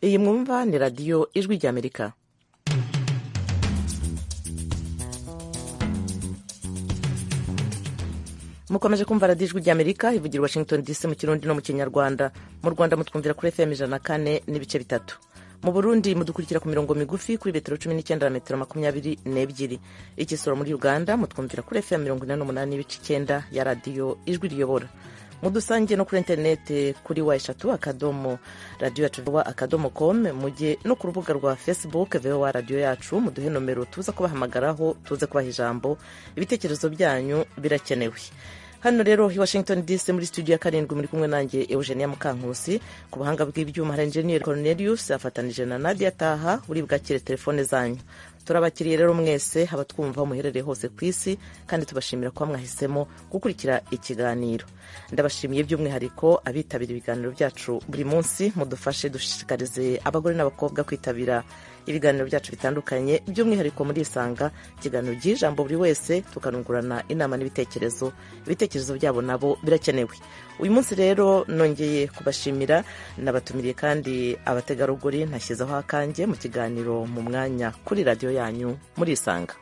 iyi mwumva ni radiyo ijwi ry'Amerika. mukomeje kumva radiyo ijwi ry'Amerika ivugira Washington DC mu Kirundi no mu Kinyarwanda. mu Rwanda mutwumvira kuri FM 104.3. mu Burundi mudukurikira ku mirongo migufi kuri metero 19 na metero 22. Ikisoro muri Uganda mutwumvira kuri FM 88.9 ya radiyo ijwi riyobora. mudusange no kuri interineti kuri eshatu akadomo radiyo yacu akadomo.com. mujye no ku rubuga rwa Facebook VOA radiyo yacu, muduhe nomero tuza kubahamagaraho, tuze kubaha ijambo. ibitekerezo byanyu birakenewe. hano rero i Washington DC muri studio ya 7 muri kumwe nanjye Eugenia Mukankusi. ku buhanga bw'ibyuma hari Engineer Cornelius afatanije na Nadia Taha. uri bwakire telefone zanyu. turabakiriye rero mwese abatwumva muherereye hose ku isi, kandi tubashimira ko mwahisemo gukurikira ikiganiro. ndabashimiye by'umwihariko abitabira ibiganiro byacu buri munsi. mudufashe dushishikarize abagore n'abakobwa kwitabira ibiganiro byacu bitandukanye, by'umwihariko muri Isanga, ikiganiro cy'ijambo buri wese, tukanungurana inama n'ibitekerezo. ibitekerezo byabo nabo birakenewe. uyu munsi rero nongeye kubashimira, nabatumiriye kandi abategarugori ntashyizeho akanjye mu kiganiro mu mwanya kuri radiyo yanyu muri Isanga.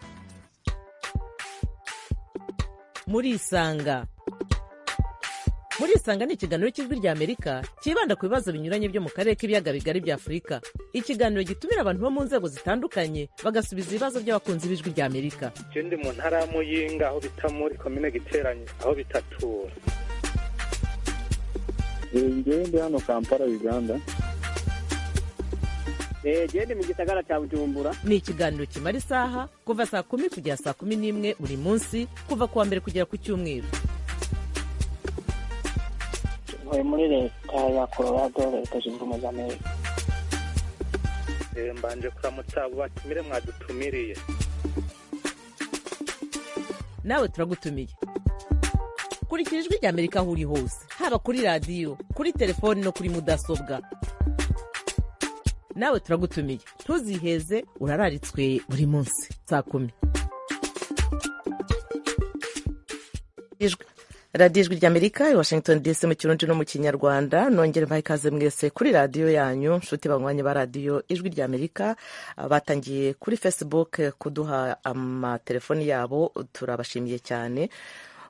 muri Isanga ni ikiganiro cy'ijwi ry'Amerika cyibanda ku bibazo binyuranye byo mu karere k'ibiyaga bigari bya Afurika. ikiganiro gitumira abantu bo mu nzego zitandukanye bagasubiza ibibazo by'abakunzi b'ijwi ry'Amerika. ndi mu ntara ya Muyinga aho bita muri komine Giteranyi aho bitatura. ndi hano Kampala Uganda. ndi mu gisagara cya Bujumbura. ni ikiganiro kimara isaha kuva saa 10 kugera saa 11 buri munsi, kuva kuwa mbere kugera ku cyumweru. muri leta ya Colorado, leta zunze ubumwe za Amerika. mbanje kuramutsa abo batumire mwadutumiriye. nawe turagutumiye. kurikira ijwi ry'Amerika aho uri hose, haba kuri radiyo, kuri telefoni no kuri mudasobwa. nawe turagutumiye, ntuziheze, urararitswe buri munsi saa 10. radiyo ijwi ry'Amerika i Washington DC mu Kirundi no mu Kinyarwanda. nongere mbahe ikaze mwese kuri radiyo yanyu. nshuti banywanyi ba radiyo ijwi ry'Amerika batangiye kuri Facebook kuduha amatelefoni yabo, turabashimiye cyane.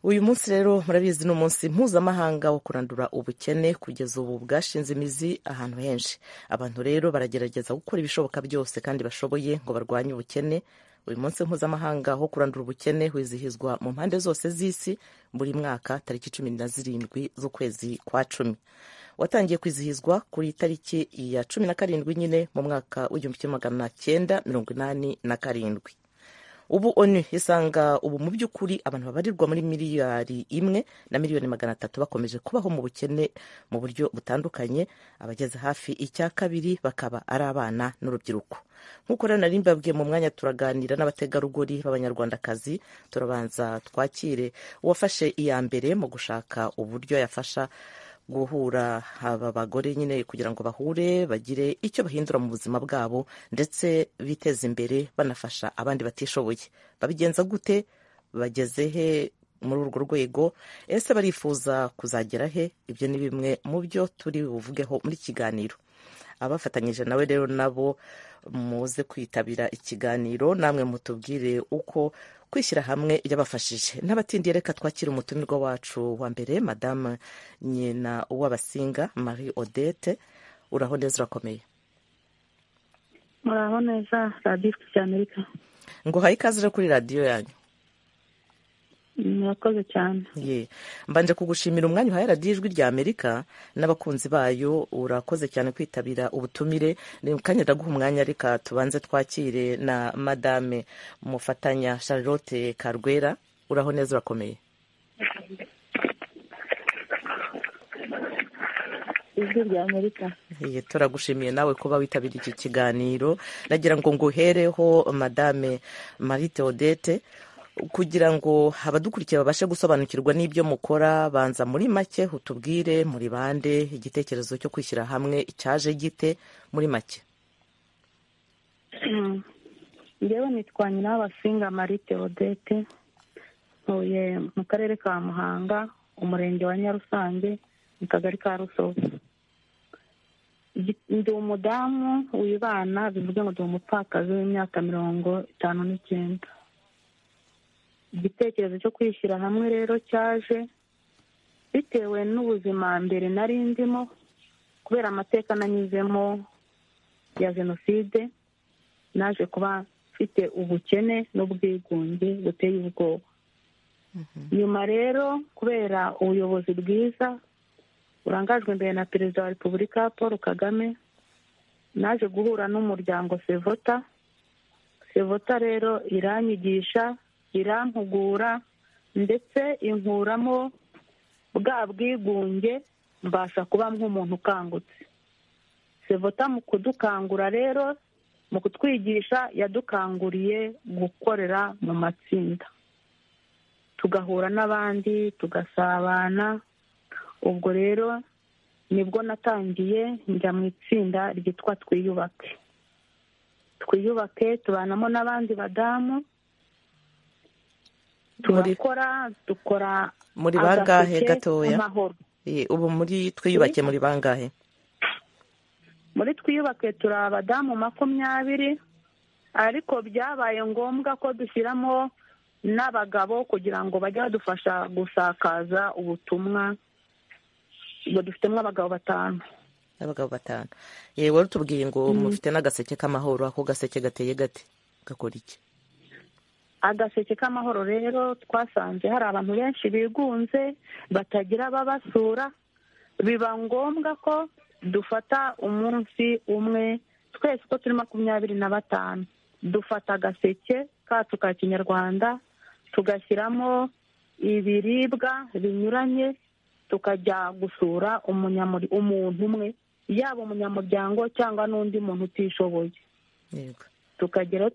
uyu munsi rero murabizi ni umunsi mpuzamahanga wo kurandura ubukene. kugeza ubu bwashinze imizi ahantu henshi. abantu rero baragerageza gukora ibishoboka byose kandi bashoboye ngo barwanye ubukene. uyu munsi mpuzamahanga wo kurandura ubukene wizihizwa mu mpande zose z'isi buri mwaka tariki 17 z'ukwezi kwa 10. watangiye kwizihizwa kuri tariki ya 17 nyine mu mwaka w'1987. ubu ONU isanga ubu mu by'ukuri abantu babarirwa muri miliyari 1.3 bakomeje kubaho mu bukene mu buryo butandukanye. abageze hafi icya kabiri bakaba ari abana n'urubyiruko. nk'uko rero nari mbabwiye mu mwanya, turaganira n'abategarugori b'abanyarwandakazi. turabanza twakire uwafashe iya mbere mu gushaka uburyo yafasha guhura aba bagore nyine kugira ngo bahure bagire icyo bahindura mu buzima bwabo ndetse biteze imbere banafasha abandi batishoboye. babigenza gute? bageze he muri urwo rwego? ese barifuza kuzagera he? ibyo ni bimwe mu byo turi buvugeho muri kiganiro. abafatanyije nawe rero nabo muze kwitabira ikiganiro, namwe mutubwire uko kwishyira hamwe byabafashije. n'abatindiye reka twakira umutumirwa wacu wa mbere, Madame nyina w'abasinga Marie Odette. uraho neza, urakomeye? muraho neza radiyo y'Amerika. ngo haye ikaze kuri radiyo yanyu. murakoze cyane. mbanje kugushimira umwanya uhaye radiyo ijwi ry'Amerika n'abakunzi bayo. urakoze cyane kwitabira ubutumire. ni kanya ndaguha umwanya, reka tubanze twakire na Madame Mufatanya Charlotte Karwera. uraho neza, urakomeye? ijwi ry'Amerika. turagushimiye nawe kuba witabira iki kiganiro. nagira ngo nguhereho Madame Marie Odette, kugira ngo abadukurikiye babashe gusobanukirwa n'ibyo mukora. banza muri make utubwire muri bande, igitekerezo cyo kwishyira hamwe cyaje gite muri make? njyewe nitwa nyina w'abasinga Marie Odette, ntuye mu karere ka Muhanga, umurenge wa Nyarusange, mu kagari ka Rusovu. ndi umudamu wibana, bivuze ngo ndi umupfakazi w'imyaka 59. Igitekerezo cyo kwishyira hamwe rero cyaje bitewe n'ubuzima mbere nari ndimo, kubera amateka nanyuzemo ya jenoside. Naje kuba mfite ubukene n'ubwigunge buteye ubwoba. Nyuma rero kubera ubuyobozi bwiza burangajwe imbere na Perezida wa Repubulika Paul Kagame, naje guhura n'umuryango Sevota. Sevota rero iranyigisha, irampugura, ndetse inkuramo bwa bwigunge, mbasha kuba nk'umuntu ukangutse. Sevota mu kudukangura rero, mu kutwigisha, yadukanguriye gukorera mu matsinda, tugahura n'abandi, tugasabana. Ubwo rero nibwo natangiye njya mu itsinda ryitwa Twiyubake. Twiyubake tubanamo n'abandi badamu, dukora muri bangahe gatoya? Ubu muri Twiyubake muri bangahe? Muri Twiyubake turi abadamu 20, ariko byabaye ngombwa ko dushyiramo n'abagabo kugira ngo bajye badufasha gusakaza ubutumwa. Ubwo dufitemo abagabo 5. Abagabo 5. Yewe utubwiye ngo mufite n'agaseke k'amahoro. Ako gaseke gateye gate? Gakora iki? Agaseke k'amahoro rero twasanze hari abantu benshi bigunze batagira babasura, biba ngombwa ko dufata umunsi umwe twese ko turi 25, dufata agaseke kacu ka Kinyarwanda tugashyiramo ibiribwa binyuranye, tukajya gusura umuntu umwe, yaba umunyamuryango cyangwa n'undi muntu utishoboye. Tukageraho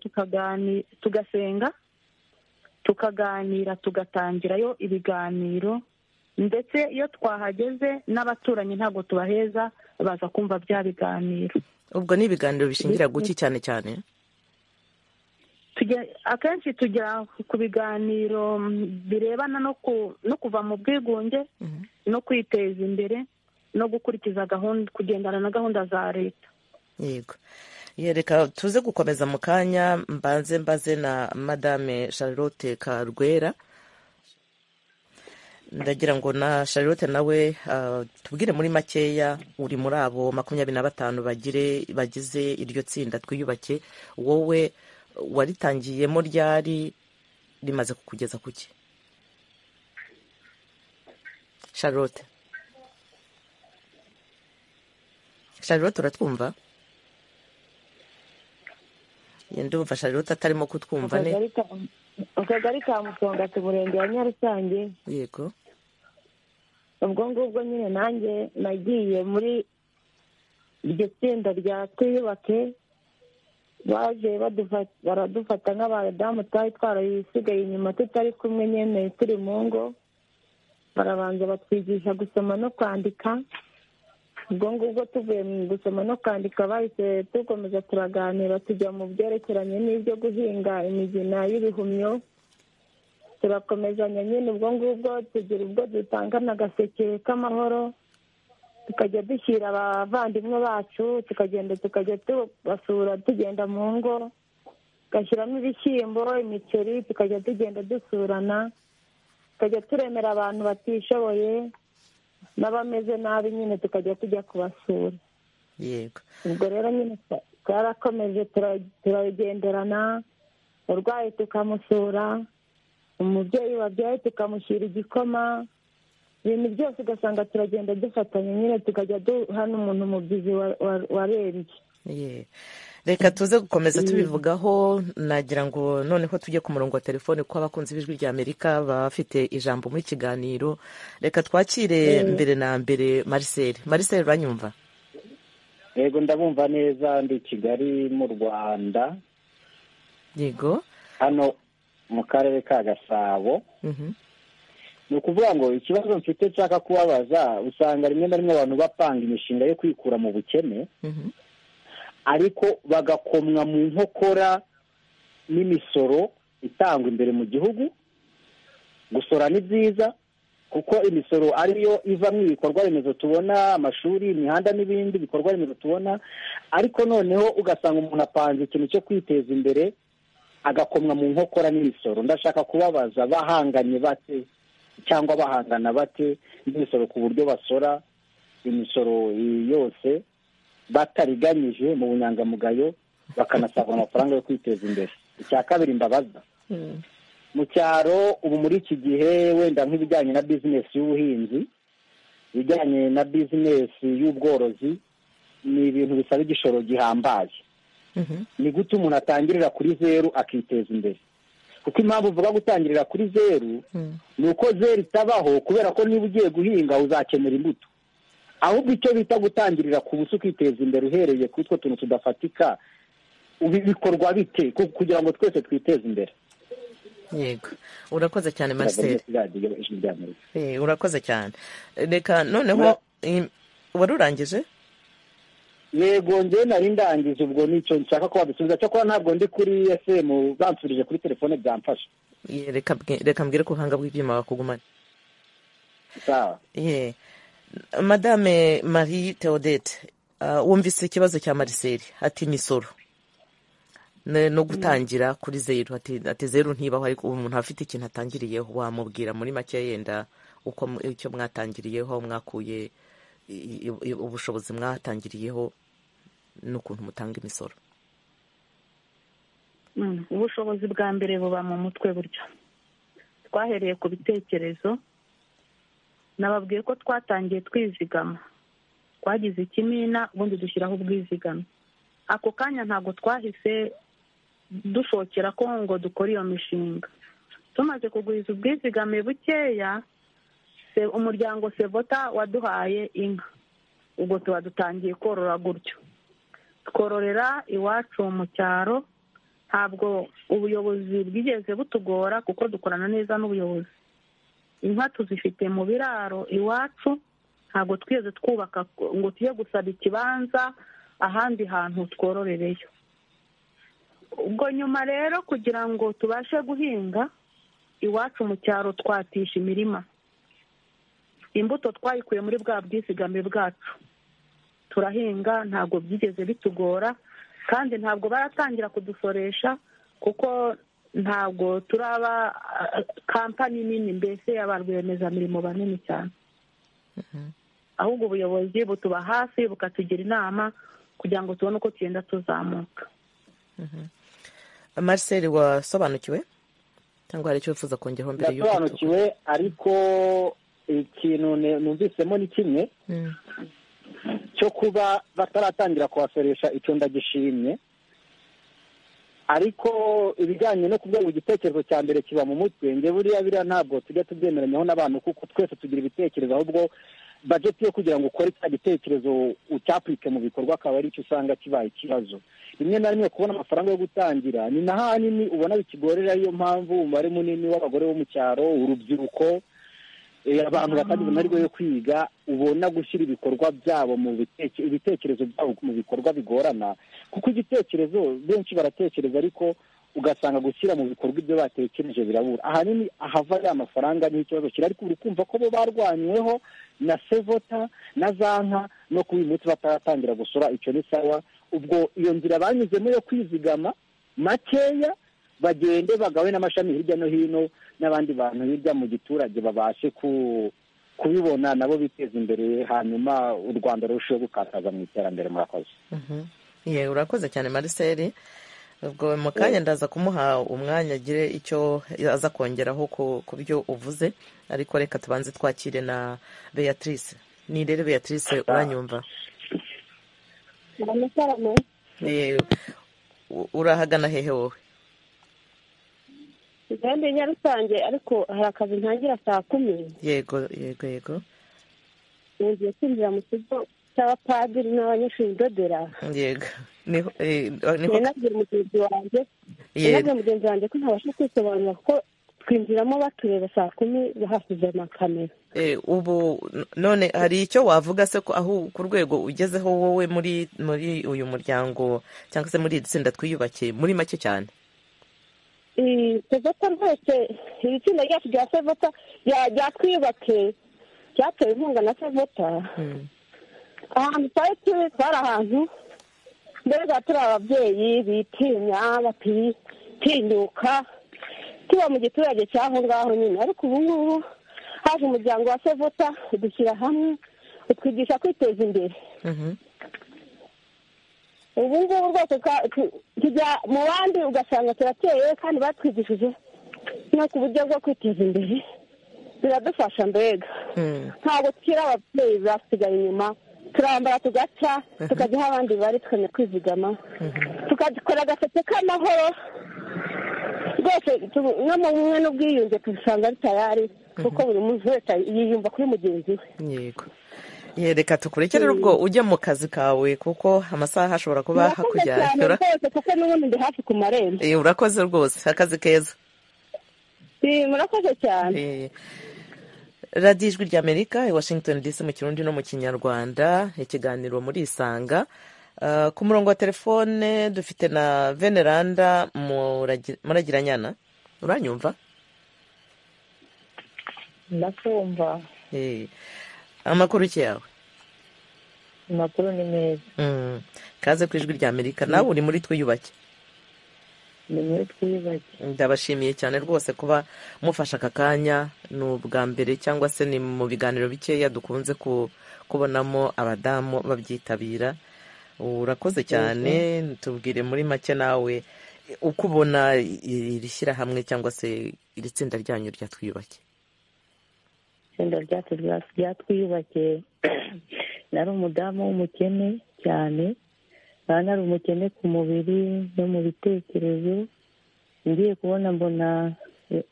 tugasenga, tukaganira, tugatangirayo ibiganiro, ndetse iyo twahageze n'abaturanyi ntabwo tubaheza, baza kumva bya biganiro. Ubwo ni ibiganiro bishingira guki cyane cyane? Akenshi tujya ku biganiro birebana no kuva mu bwigunge, no kwiteza imbere, no gukurikiza gahunda, kugendana na gahunda za leta. Yego. Reka tuze gukomeza mu kanya, mbaze na Madame Charlotte Karwera. Ndagira ngo na Charlotte nawe tubwire muri makeya, uri muri abo 25 bagize iryo tsinda Twiyubake. Wowe waritangiyemo ryari, rimaze kukugeza kuki? Charlotte uratwumva? Ndumva Charlotte atarimo kutwumva ne. Akagari ka Musonga Murenge wa Nyarusange. Yego. Ubwo ngubwo nyine nanjye nagiye muri iryo tsinda rya Twiyubake. Baje baradufata nk'abadamu twari twarayisigaye inyuma tutari kumwe, nyine turi mu ngo. Barabanza batwigisha gusoma no kwandika. Ubwo ngubwo tuvuye mu gusoma no kwandika, bahise tukomeza turaganira, tujya mu byerekeranye n'ibyo guhinga imigina y'ibihumyo. Turakomezanya nyine, ubwo ngubwo tugira ubwo dutangana agaseke k'amahoro, tukajya dushyira abavandimwe bacu, tukagenda tukajya tubasura tugenda mu ngo, tugashyiramo ibishyimbo, imiceri, tukajya tugenda dusurana, tukajya turemera abantu batishoboye n'abameze nabi, nyine tukajya tujya kubasura. Yego. Ubwo rero nyine twarakomeje turagenderana, urwaye tukamusura, umubyeyi wabyaye tukamushyira igikoma, ibintu byose ugasanga turagenda dufatanya, nyine tukajya duha n'umuntu umubyizi warembye. Reka tuze gukomeza tubivugaho. Nagira ngo noneho tujye ku murongo wa telefone, kuko abakunzi b'Ijwi ry'Amerika baba bafite ijambo muri kiganiro. Reka twakire mbere na mbere Marcel. Marcel, uranyumva? Yego, ndabumva neza. Ndi Kigali mu Rwanda. Yego. Hano mu karere ka Gasabo. Ni ukuvuga ngo ikibazo mfite nshaka kubabaza, usanga rimwe na rimwe abantu bapanga imishinga yo kwikura mu bukene, ariko bagakomwa mu nkokora n'imisoro itangwa imbere mu gihugu. Gusora ni byiza, kuko imisoro ariyo ivamo ibikorwa remezo tubona, amashuri, imihanda n'ibindi bikorwa remezo tubona, ariko noneho ugasanga umuntu apanze ikintu cyo kwiteza imbere agakomwa mu nkokora n'imisoro. Ndashaka kubabaza, bahanganye bate cyangwa bahangana bate n'imisoro ku buryo basora imisoro yose batariganyije mu bunyangamugayo bakanasabwa amafaranga yo kwiteza imbere? Icya kabiri mbabaza, mu cyaro ubu muri iki gihe wenda nk'ibijyanye na bizinesi y'ubuhinzi, ibijyanye na bizinesi y'ubworozi, ni ibintu bisaba igishoro gihambaye. Ni gute umuntu atangirira kuri zeru akiteza imbere? Kuko impamvu uvuga gutangirira kuri zeru ni uko zeru itabaho, kubera ko niba ugiye guhinga uzakenera imbuto. Ahubwo icyo bita gutangirira ku busa ukiteza imbere uhereye kuri utwo tuntu tudafatika, bikorwa bite kugira ngo twese twiteze imbere? Yego, urakoze cyane Marcel. Urakoze cyane. Reka noneho wari urangije? Yego, njye nari ndangije, ubwo nicyo nshaka ko wadusubiza, cyo kuba ntabwo ndi kuri FM bansubirije kuri telefone byamfasha. Reka mbwire ko ubuhanga bw'ibyuma bakugumane. Sawa. Madame Marie Theodette, wumvise ikibazo cya Marcel, ati imisoro no gutangira kuri zeru, ati zeru ntibaho, ariko umuntu afite ikintu atangiriyeho, wamubwira muri make yenda uko icyo mwatangiriyeho, mwakuye ubushobozi mwatangiriyeho n'ukuntu mutanga imisoro? Ubushobozi bwa mbere buba mu mutwe. Buryo twahereye ku bitekerezo, nababwiye ko twatangiye twizigama, twagize ikimina ubundi dushyiraho ubwizigame. Ako kanya ntabwo twahise dushokera ko ngo dukore iyo mishinga. Tumaze kugwiza ubwizigame bukeya, umuryango Sevota waduhaye inka, ubwo tuba dutangiye korora gutyo. Twororera iwacu mu cyaro, ntabwo ubuyobozi bwigeze butugora kuko dukorana neza n'ubuyobozi. Inka tuzifite mu biraro iwacu, ntabwo twigeze twubaka ngo tujye gusaba ikibanza ahandi hantu twororereyo. Ubwo nyuma rero kugira ngo tubashe guhinga iwacu mu cyaro, twatisha imirima. Imbuto twayikuye muri bwa bwizigame bwacu, turahinga, ntabwo byigeze bitugora, kandi ntabwo baratangira kudusoresha kuko ntabwo turaba kampani nini, mbese y'aba rwiyemezamirimo banini cyane. Ahubwo ubuyobozi butuba hafi bukatugira inama kugira ngo tubone uko tugenda tuzamuka. Marcel, wasobanukiwe cyangwa hari icyo wifuza kongeraho mbere y'uko? Yasobanukiwe, ariko ikintu numvisemo ni kimwe cyo kuba bataratangira kuhasoresha, icyo ndagishimye. Ariko ibijyanye no kuvuga ngo igitekerezo cya mbere kiba mu mutwe, njye buriya ntabwo tujya tubyemeranyaho n'abantu, kuko twese tugira ibitekerezo, ahubwo budget yo kugira ngo ukore cya gitekerezo ucyapurike mu bikorwa akaba ari cyo usanga kibaye ikibazo. Rimwe na rimwe kubona amafaranga yo gutangira ni na hanini ubona bikigorera. Ariyo mpamvu umubare munini w'abagore bo mu cyaro, urubyiruko, abantu batagize amahirwe yo kwiga, ubona gushyira ibikorwa byabo ibitekerezo byabo mu bikorwa bigorana, kuko igitekerezo benshi baratekereza ariko ugasanga gushyira mu bikorwa ibyo batekereje birabura. Ahanini ahava ya mafaranga ni ikibazo kiri, ariko uri kumva ko bo barwanyweho na Sevota na Zanka no kuba uyu munsi bataratangira gusora, icyo ni sawa. Ubwo iyo nzira banyuzemo yo kwizigama makeya, bagende bagawe n'amashami hirya no hino, n'abandi bantu hirya mu giturage babashe kubibona nabo biteza imbere, hanyuma u Rwanda rurusheho gukataza mu iterambere. Murakoze. Urakoze cyane Marcel. Ubwo mu kanya ndaza kumuha umwanya agire icyo aza kongeraho ku byo uvuze, ariko reka tubanze twakire na Beatrice. Ni rero Beatrice, uranyumva? Urahagana hehe wowe? Kandi Nyarusange, ariko hari akazi ntangira saa 10. Yego. Ngiye kwinjira mu kigo cy'abapadiri n'abanyeshuri ndodera. Yego. Nabwira mugenzi wanjye ko ntabasha kwisobanura kuko twinjiramo batureba saa 10 bahasize amakamera. Ubu none hari icyo wavuga se ko aho ku rwego ugezeho wowe muri uyu muryango cyangwa se muri iri tsinda twiyubake muri make cyane? sevota rwose iri tsinda ryacu rya sevota rya twiyubake ryatewe inkunga na sevota. Ahantu twari turi twari ahantu mbega turi ababyeyi bitinya batitinyuka tuba mu giturage cy'aho ngaho nyine, ariko ubu ngubu haje umuryango wa sevota udushyira hamwe utwigisha kwiteza imbere. ubu ngubu rwose tujya mu bandi ugasanga turateye kandi batwigishije no ku buryo bwo kwiteza imbere, biradufasha mbega. Ntabwo tukiri ababyeyi basigaye inyuma, turambara tugaca tukajya aho abandi bari tukamenya kwizigama, tukagikora agaseke k'amahoro rwose, no mu bumwe n'ubwiyunge tubisanga ari tayari, kuko buri muntu wese yiyumva kuri mugenzi we. Yego, reka tukurekere ubwo ujya mu kazi kawe, kuko amasaha ashobora kuba hakujyana. Kuko n'ubundi ndi hafi ku marembo. Urakoze rwose, akazi keza. Murakoze cyane. radiyo ijwi ry'Amerika i Washington DC mu Kirundi no mu Kinyarwanda, ikiganiro muri Isanga. Ku murongo wa telefone dufite na Veneranda Muragiranyana. Uranyumva? Ndakumva. Amakuru ki yawe? Amakuru ni meza. Kaze ku ijwi ry'Amerika. Nawe uri muri Twiyubake? Ni muri Twiyubake. Ndabashimiye cyane rwose kuba mufasha aka kanya. Ni ubwa mbere cyangwa se ni mu biganiro bikeya dukunze kubonamo abadamu babyitabira. Urakoze cyane. Tubwire muri make nawe uko ubona iri shyirahamwe cyangwa se iri tsinda ryanyu rya Twiyubake. Itsinda ryacu rya Twiyubake nari umudamu w'umukene cyane, nari umukene ku mubiri no mu bitekerezo. Ngiye kubona mbona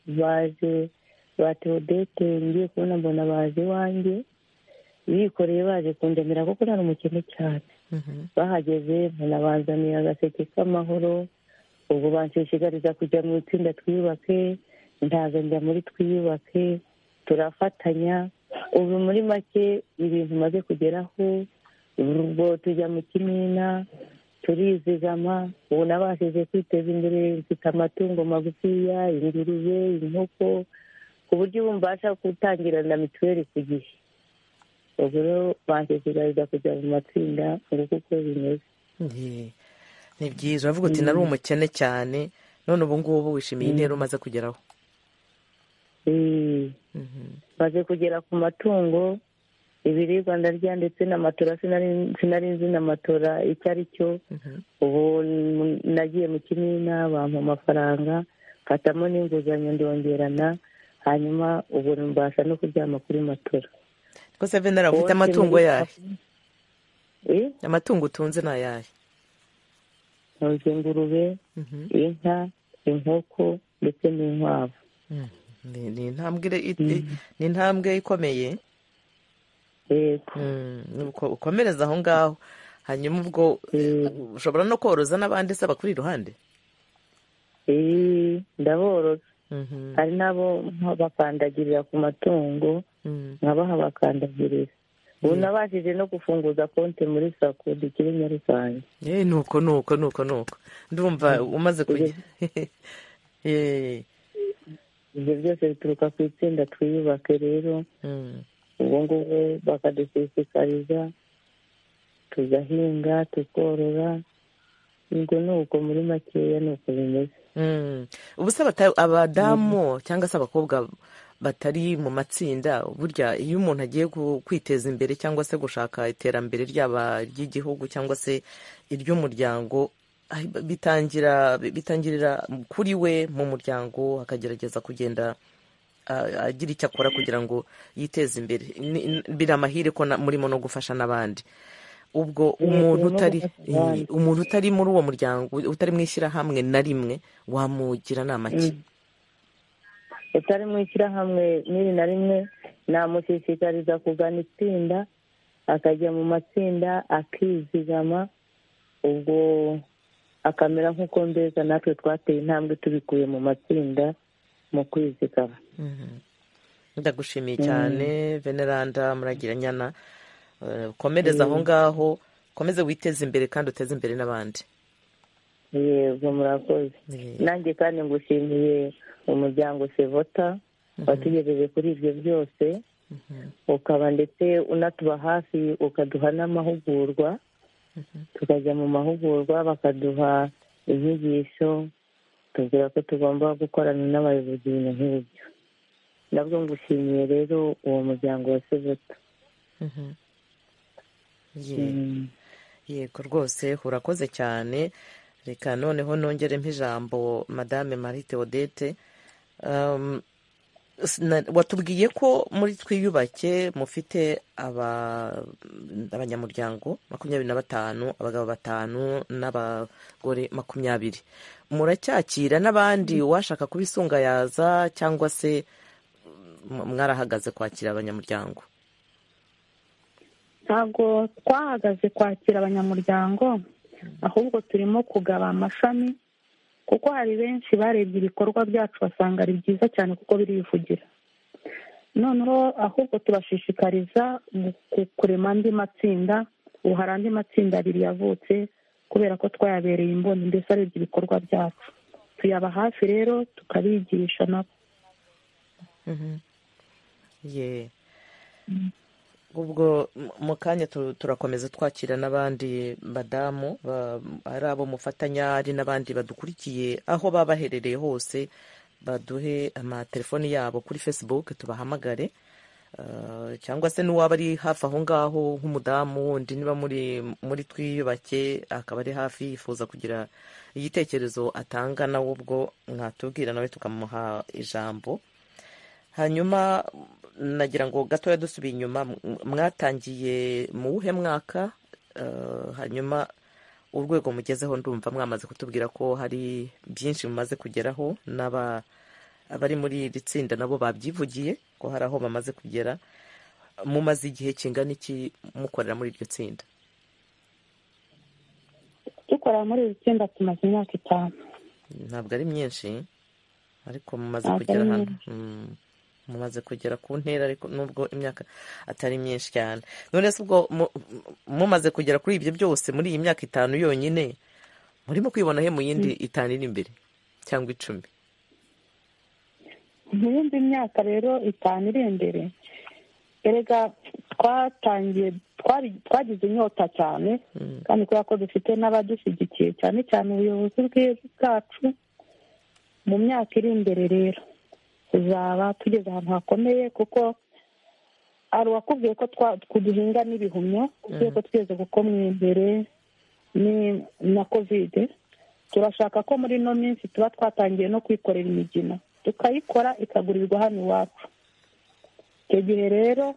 baje ba Theodete, ngiye kubona mbona baje iwanjye bikoreye baje kundemera kuko nari umukene cyane. Bahageze banabazaniye agaseke k'amahoro, ubwo banshishikariza kujya mu itsinda Twiyubake, ndaza njya muri Twiyubake, turafatanya. Ubu muri make ibintu maze kugeraho, ubwo tujya mu kimina, turizigama. Ubu nabashije kwiteza imbere, mfite amatungo magufiya, ingurube, inkoko, ku buryo ubu mbasha gutangira na mituweli ku gihe. Ubwo rero banshishikariza kujya mu matsinda nguko uko bimeze. Ni byiza. Uravuga uti nari umukene cyane, none ubu ngubu wishimiye intera umaze kugeraho. Maze kugera ku matungo, ibiribwa ndarya, ndetse n'amatora sinari nzi n'amatora icyo ari cyo. Ubu nagiye mu kimina bampa amafaranga, mfatamo n'inguzanyo ndongerana, hanyuma ubu mbasha no kuryama kuri matora. Rwose Venera, ufite amatungo yahe? Amatungo utunze ni ayahe? Ntunze ingurube, inka, inkoko ndetse n'inkwavu. Ni intambwe ikomeye. Ukomereza aho ngaho, hanyuma ubwo ushobora no koroza n'abandi se bakuri iruhande? Ndaboroza. Hari nabo bakandagirira ku matungo, nkabaha bakandagirira. Ubu nabashije no gufunguza konti muri sako dukiri Nyarusange. Nuko ndumva umaze kujya. Ibyo byose bituruka ku itsinda Twiyubake rero. Ubu ngubu bakadushishikariza, tugahinga, tukorora. Ubwo ni uko muri makeya ni uko bimeze. Ubu se abadamu cyangwa se abakobwa batari mu matsinda, burya iyo umuntu agiye kwiteza imbere cyangwa se gushaka iterambere ryaba ry'igihugu cyangwa se iry'umuryango, bitangirira kuri we mu muryango, akagerageza kugenda agira icyo akora kugira ngo yiteze imbere. Biri amahire ko murimo no gufasha n'abandi. Ubwo umuntu utari muri uwo muryango, utari mu ishyirahamwe na rimwe, wamugira nama ki? Utari mu ishyirahamwe n'iri na rimwe, namushishikariza kugana itsinda, akajya mu matsinda, akizigama. Ubwo akamera nk'uko mbega natwe twateye intambwe tubikuye mu matsinda mu kwizigama. Ndagushimiye cyane Veneranda Muragiranyana. Komereza aho ngaho, komeze witeze imbere kandi uteze imbere n'abandi. yego murakoze. Nanjye kandi ngushimiye umuryango Sevota watugejeje kuri ibyo byose, ukaba ndetse unatuba hafi ukaduha n'amahugurwa, tukajya mu mahugurwa bakaduha inyigisho, tubwira ko tugomba gukorana n'abayobozi ibintu nk'ibyo. nabwo ngushimiye rero uwo muryango wa Sevota. yego rwose urakoze cyane. Reka noneho nongeremo ijambo Madame Marie Theodete. Watubwiye ko muri Twiyubake mufite abanyamuryango 25, abagabo 5 n'abagore 20. Muracyakira n'abandi washaka kubisunga yaza, cyangwa se mwarahagaze kwakira abanyamuryango? Ntabwo twahagaze kwakira abanyamuryango, ahubwo turimo kugaba amashami, kuko hari benshi barebye ibikorwa byacu basanga ari byiza cyane kuko birivugira. Noneho ahubwo tubashishikariza kurema andi matsinda. Ubu hari andi matsinda 2 yavutse kubera ko twayabereye imboni, mbese arebye ibikorwa byacu, tuyaba hafi rero tukabigisha nabo. ubwo mu kanya turakomeza twakira n'abandi badamu ari abo mufatanya, ari n'abandi badukurikiye aho baba baherereye hose, baduhe amatelefoni yabo kuri Facebook tubahamagare, cyangwa se n'uwaba ari hafi aho ngaho nk'umudamu wundi niba muri Twiyubake akaba ari hafi yifuza kugira igitekerezo atanga, nawe ubwo mwatubwira nawe tukamuha ijambo. Hanyuma nagira ngo gatoya dusubiye inyuma, mwatangiye mu wuhe mwaka? Hanyuma urwego mugezeho, ndumva mwamaze kutubwira ko hari byinshi mumaze kugeraho, abari muri iri tsinda nabo babyivugiye ko hari aho bamaze kugera. Mumaze igihe kingana iki mukorera muri iryo tsinda? Dukorera muri iri tsinda tumaze imyaka 5. Ntabwo ari myinshi, ariko mumaze kugera hano. Mumaze kugera ku ntera, ariko nubwo imyaka atari myinshi cyane. None se ubwo mumaze kugera kuri ibyo byose muri iyi myaka 5 yonyine, murimo kwibona he mu yindi 5 iri imbere cyangwa 10? Mu yindi myaka rero 5 iri imbere, erega twagize inyota cyane, kandi kubera ko dufite n'abadushyigikiye cyane cyane ubuyobozi bwacu. Mu myaka iri imbere rero tuzaba tugeze ahantu hakomeye, kuko ari uwakubwiye ko kuduhinga n'ibihumyo, kubera ko tweze gukomwa imbere na COVID. Turashaka ko muri ino minsi tuba twatangiye no kwikorera imigina, tukayikora ikagurirwa hano iwacu. Icyo gihe rero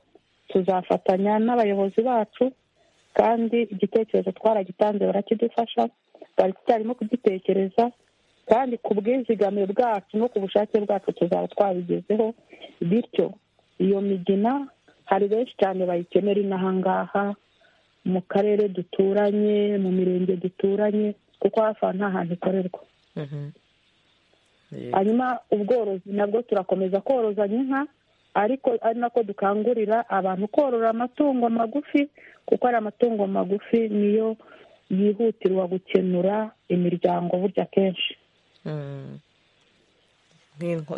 tuzafatanya n'abayobozi bacu, kandi igitekerezo twaragitanze barakidufasha, bari tutarimo kugitekereza, kandi ku bwizigame bwacu no ku bushake bwacu tuzaba twabigezeho. Bityo iyo migina hari benshi cyane bayikenera inaha ngaha mu karere duturanye, mu mirenge duturanye, kuko hafi nta hantu ikorerwa. Hanyuma ubworozi nabwo turakomeza korozanya inka, ariko ari nako dukangurira abantu korora amatungo magufi, kuko ari amatungo magufi niyo yihutirwa gukenura imiryango burya kenshi.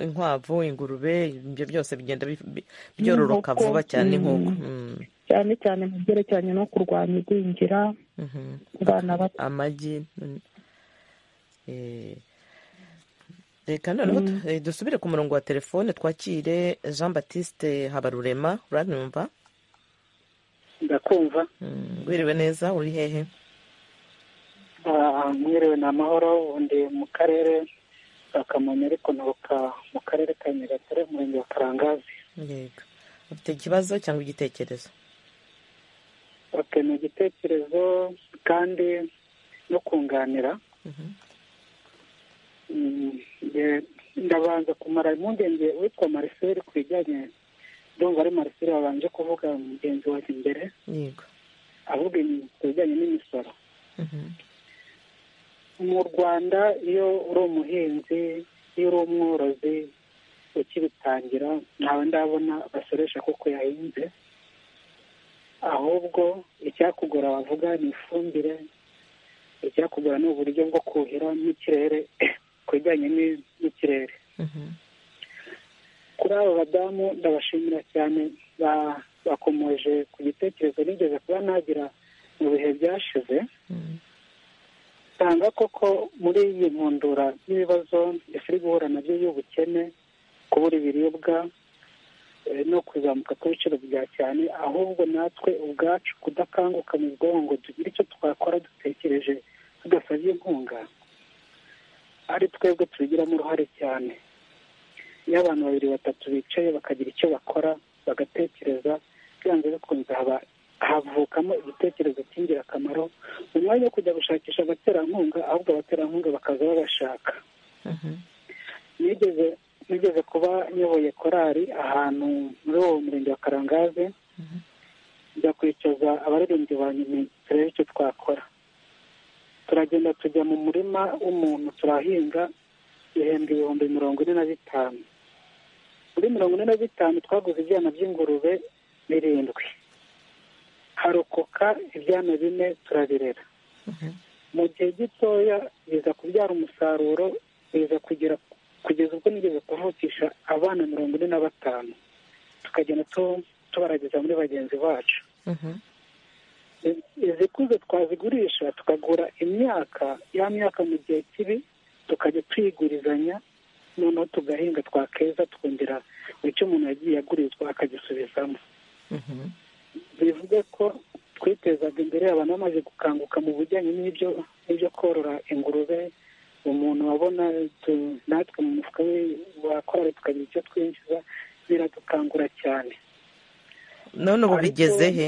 Inkwavu, ingurube, ibyo byose bigenda byororoka vuba cyane, nk'uko cyane cyane mu byerekeranye no kurwanya igwingira abana bato, amagi. Reka noneho dusubire ku murongo wa telefone twakire Jean Baptiste Habarurema. Uranyumva? Ndakumva. Wiriwe neza, uri hehe? Mwiriwe na mahoro, ndi mu karere ka Kamonyi, ariko nturuka mu karere ka Nyagatare, umurenge wa Karangazi. Yego. Ufite ikibazo cyangwa igitekerezo? Ni igitekerezo kandi no kunganira. Ndabanza kumara impungenge witwa Marcel ku bijyanye, ndumva ari Marcel wabanje kuvuga mugenzi wawe imbere. Yego. Avuga ku bijyanye n'imisoro. Mu Rwanda iyo uri umuhinzi, iyo uri umworozi ukibitangira, ntawe ndabona basoresha kuko yahinze, ahubwo icyakugora bavuga ni ifumbire, icyakugura ni uburyo bwo kuhira n'ikirere ku bijyanye n'ikirere. Kuri abo badamu ndabashimira cyane, bakomoje ku gitekerezo nigeze kuba nagira mu bihe byashize. usanga koko muri iyi nkundura n'ibibazo iri guhura nabyo y'ubukene, kubura ibiribwa no kuzamuka kw'ibiciro bya cyane, ahubwo natwe ubwacu kudakanguka mu bwonko ngo tugire icyo twakora dutekereje tudasabye inkunga, ari twebwe tubigiramo uruhare cyane. iyo abantu babiri batatu bicaye bakagira icyo bakora bagatekereza, byanze bikunze havukamo igitekerezo cy'ingirakamaro, mu mwanya wo kujya gushakisha abaterankunga, ahubwo abaterankunga bakaza babashaka. nigeze kuba nyoboye korali ahantu muri uwo murenge wa Karangazi, njya kwicaza abaririmbyi ba nyuma turebe icyo twakora. turagenda tujya mu murima w'umuntu turahinga, ibihumbi 45. muri 45 twaguze ibyana by'ingurube 7, harokoka ibyana 4 turabirera. mu gihe gitoya biza kubyara umusaruro, biza kugeza ubwo nigeze kuvukisha abana 45, tukagenda tubarageza muri bagenzi bacu. izikuze twazigurisha tukagura imyaka, ya myaka mu gihe kibi tukajya twigurizanya, noneho tugahinga, twakeza twongera icyo umuntu yagiye agurizwa akagisubizamo. bivuge ko twitezaga imbere, abantu bamaze gukanguka mu bijyanye n'ibyo korora ingurube. umuntu wabona natwe mu mufuka we wakora tukagira icyo twinjiza, biradukangura cyane. none ubu bigeze he?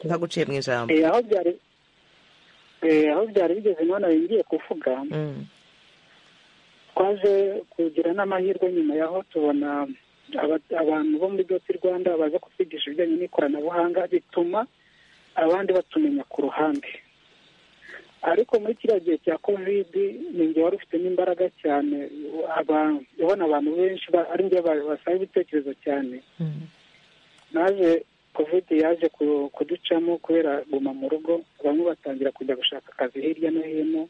ntaguciye mu ijambo. aho byari bigeze none ngiye kuvuga, twaje kugira n'amahirwe nyuma yaho tubona abantu bo muri Doti Rwanda baza kutwigisha ibijyanye n'ikoranabuhanga, bituma abandi batumenya ku ruhande. ariko muri kiriya gihe cya covid ninjye wari ufite n'imbaraga cyane, ubona abantu benshi ari njye basaba ibitekerezo cyane. naje covid yaje kuducamo kubera guma mu rugo, bamwe batangira kujya gushaka akazi hirya no hino,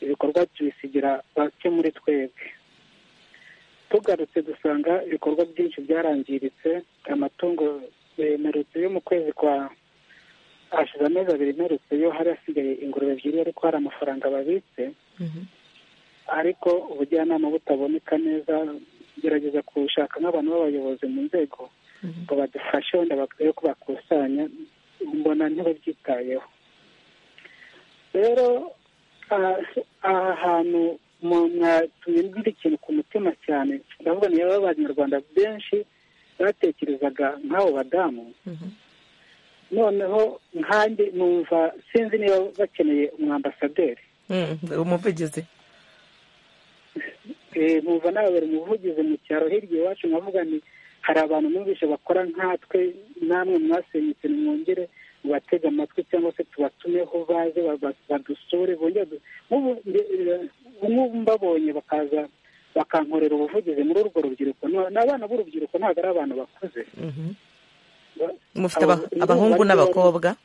ibikorwa tubisigira bake muri twebwe. tugarutse dusanga ibikorwa byinshi byarangiritse. amatungo merutse yo mu kwezi kwa hashize amezi 2 merutse yo hari hasigaye ingurube 2, ariko hari amafaranga babitse. ariko ubujyanama butaboneka neza, gerageza gushaka nk'abantu b'abayobozi mu nzego ngo badufashe, wenda bakwiye ko bakusanya, mbona ntibabyitayeho. rero aha hantu mwatumbwira ikintu ku mutima cyane, ndavuga niyo abanyarwanda benshi batekerezaga nk'abo badamu. noneho nkanjye numva sinzi niba bakeneye umwambasaderi, umuvugizi. numva nababera umuvugizi mu cyaro hirya iwacu, nkavuga ni hari abantu numvise bakora nkatwe, namwe mwasenyutse nimwongere mubatege amatwi, cyangwa se tubatumeho baze badusure, nk'ubu mbabonye bakaza bakankorera ubuvugizi muri urwo rubyiruko. n'abana b'urubyiruko ntabwo ari abantu bakuze. mufite abahungu n'abakobwa?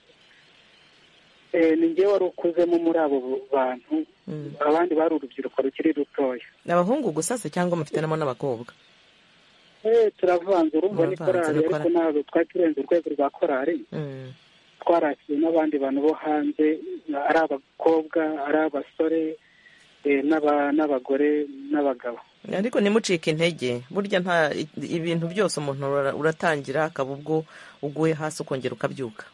ni njyewe wari ukuzemo muri abo bantu, abandi bari urubyiruko rukiri rutoya. abahungu gusa se cyangwa mufitenamo n'abakobwa? turavanze, urumva ni korali, ariko ntabwo twari turenze urwego rwa korali. twarakiriye n'abandi bantu bo hanze, ari abakobwa, ari abasore, n'abagore n'abagabo. ariko ntimucike intege, burya nta ibintu byose umuntu uratangira akaba ubwo uguye hasi ukongera ukabyuka.